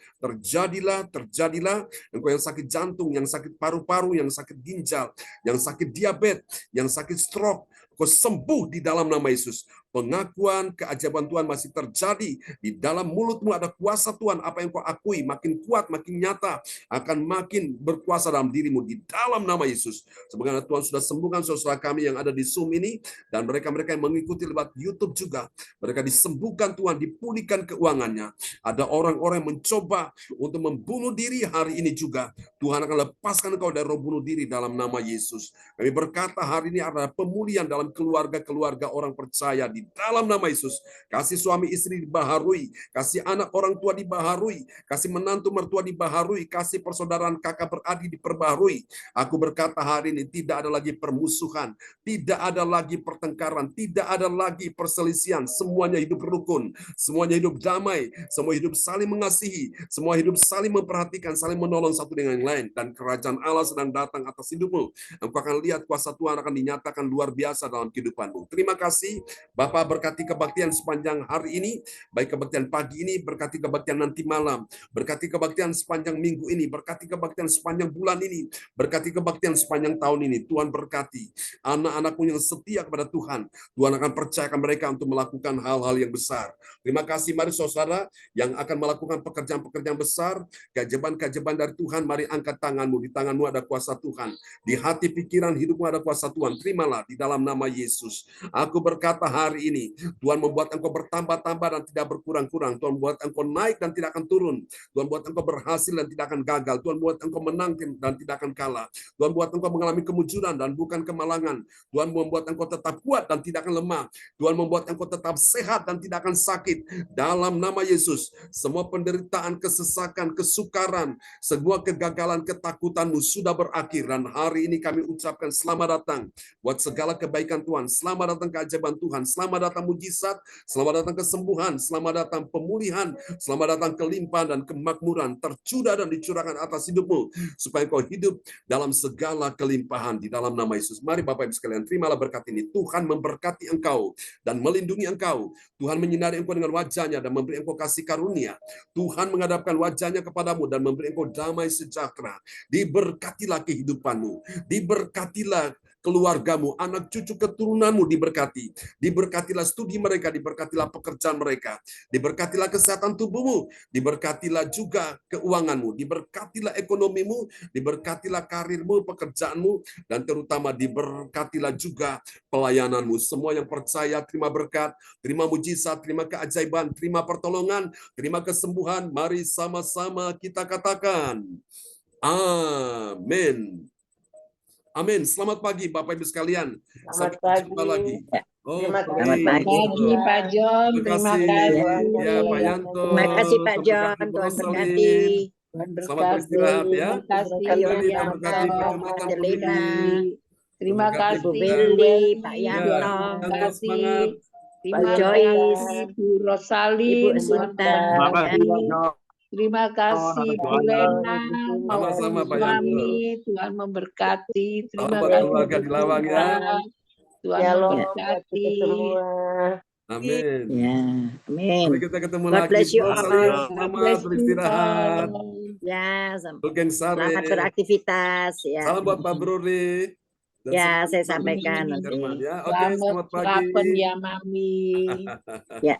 Engkau yang sakit jantung, yang sakit paru-paru, yang sakit ginjal, yang sakit diabetes, yang sakit stroke, engkau sembuh di dalam nama Yesus. Pengakuan keajaiban Tuhan masih terjadi. Di dalam mulutmu ada kuasa Tuhan. Apa yang kau akui makin kuat, makin nyata, akan makin berkuasa dalam dirimu di dalam nama Yesus. Sebagaimana Tuhan sudah sembuhkan saudara kami yang ada di Zoom ini, dan mereka-mereka yang mengikuti lewat YouTube juga. Mereka disembuhkan Tuhan, dipulihkan keuangannya. Ada orang-orang yang mencoba untuk membunuh diri hari ini juga. Tuhan akan lepaskan engkau dari roh bunuh diri dalam nama Yesus. Kami berkata hari ini adalah pemulihan dalam keluarga-keluarga orang percaya di dalam nama Yesus. Kasih suami istri dibaharui, kasih anak orang tua dibaharui, kasih menantu mertua dibaharui, kasih persaudaraan kakak beradik diperbaharui. Aku berkata hari ini tidak ada lagi permusuhan, tidak ada lagi pertengkaran, tidak ada lagi perselisihan. Semuanya hidup rukun, semuanya hidup damai, semua hidup saling mengasihi, semua hidup saling memperhatikan, saling menolong satu dengan yang lain. Dan kerajaan Allah sedang datang atas hidupmu. Engkau akan lihat kuasa Tuhan akan dinyatakan luar biasa dalam kehidupanmu. Terima kasih Bapak Bapa, berkati kebaktian sepanjang hari ini, baik kebaktian pagi ini, berkati kebaktian nanti malam, berkati kebaktian sepanjang minggu ini, berkati kebaktian sepanjang bulan ini, berkati kebaktian sepanjang tahun ini. Tuhan berkati anak-anakmu yang setia kepada Tuhan. Tuhan akan percayakan mereka untuk melakukan hal-hal yang besar. Terima kasih, mari saudara yang akan melakukan pekerjaan-pekerjaan besar, keajaiban-keajaiban dari Tuhan, mari angkat tanganmu. Di tanganmu ada kuasa Tuhan. Di hati pikiran hidupmu ada kuasa Tuhan. Terimalah di dalam nama Yesus. Aku berkata hari ini, Tuhan membuat engkau bertambah-tambah dan tidak berkurang-kurang. Tuhan membuat engkau naik dan tidak akan turun. Tuhan buat engkau berhasil dan tidak akan gagal. Tuhan buat engkau menang dan tidak akan kalah. Tuhan buat engkau mengalami kemunculan dan bukan kemalangan. Tuhan membuat engkau tetap kuat dan tidak akan lemah. Tuhan membuat engkau tetap sehat dan tidak akan sakit. Dalam nama Yesus, semua penderitaan, kesesakan, kesukaran, semua kegagalan, ketakutanmu sudah berakhir. Dan hari ini kami ucapkan selamat datang buat segala kebaikan Tuhan. Selamat datang keajaiban Tuhan. Selamat datang mujizat. Selamat datang kesembuhan. Selamat datang pemulihan. Selamat datang kelimpahan dan kemakmuran tercurah dan dicurahkan atas hidupmu. Supaya kau hidup dalam segala kelimpahan di dalam nama Yesus. Mari Bapak Ibu sekalian, terimalah berkat ini. Tuhan memberkati engkau dan melindungi engkau. Tuhan menyinari engkau dengan wajahnya dan memberi engkau kasih karunia. Tuhan menghadapkan wajahnya kepadamu dan memberi engkau damai sejahtera. Diberkatilah kehidupanmu. Diberkatilah keluargamu, anak cucu keturunanmu diberkati. Diberkatilah studi mereka, diberkatilah pekerjaan mereka. Diberkatilah kesehatan tubuhmu, diberkatilah juga keuanganmu, diberkatilah ekonomimu, diberkatilah karirmu, pekerjaanmu, dan terutama diberkatilah juga pelayananmu. Semua yang percaya terima berkat, terima mujizat, terima keajaiban, terima pertolongan, terima kesembuhan. Mari sama-sama kita katakan, amin. Amin. Selamat pagi Bapak Ibu sekalian. Selamat Sampai jumpa pagi. lagi. Terima Oke. kasih. Selamat pagi, Pak John. Terima Terima kasih. kasih. Ya, Pak Yanto. Terima kasih Pak Terima John. kasih, Bu Tuhan Rosalin. berkati. Tuhan Selamat berkati. beristirahat ya. Terima kasih, Terima Beli, kasih. Tuhan berkati Pak Pak Jonathan. Selina, Terima Terima kasih, kasih, Bu Bu Beli, Bu Pak Welly. Ya, Tuhan Yanto, Yanto memberkati. semangat. Terima Bu Joyce, kasih, Bu Ibu Rosalin. Tuhan Suta. Terima kasih, Pak memberkati. John. Terima kasih, Ada Bu doanya. Lena maupun Sama-sama, Pak Yanto. suami. Tuhan memberkati. Terima Salam buat kasih, keluarga Bu di Lawang ya. Tuhan. Tuhan Shalom buat memberkati. kita semua. Amin. Ya, amin. Sampai kita ketemu God lagi. bless you Bu Rosalin, all. God selamat bless you beristirahat. all. Ya, Sugeng sare. selamat beraktivitas. Ya, Salam buat Pak Bruri. Dan ya semua saya Bapak sampaikan Ibu nanti. Herman ya. Oke, Selamat selamat pagi. sarapan ya, Mami. Ya,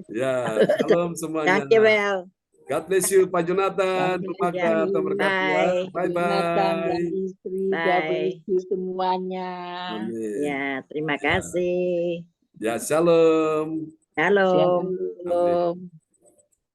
Ya, shalom semuanya. thank you, Well. God bless you, Pak Jonathan. God Terima bless kasih, you. Tuhan berkati ya. Bye. Jonathan dan Bye-bye. istri, God Bye. bless you semuanya. Amin. Ya, terima kasih. Ya, shalom. Shalom. Amin. Shalom.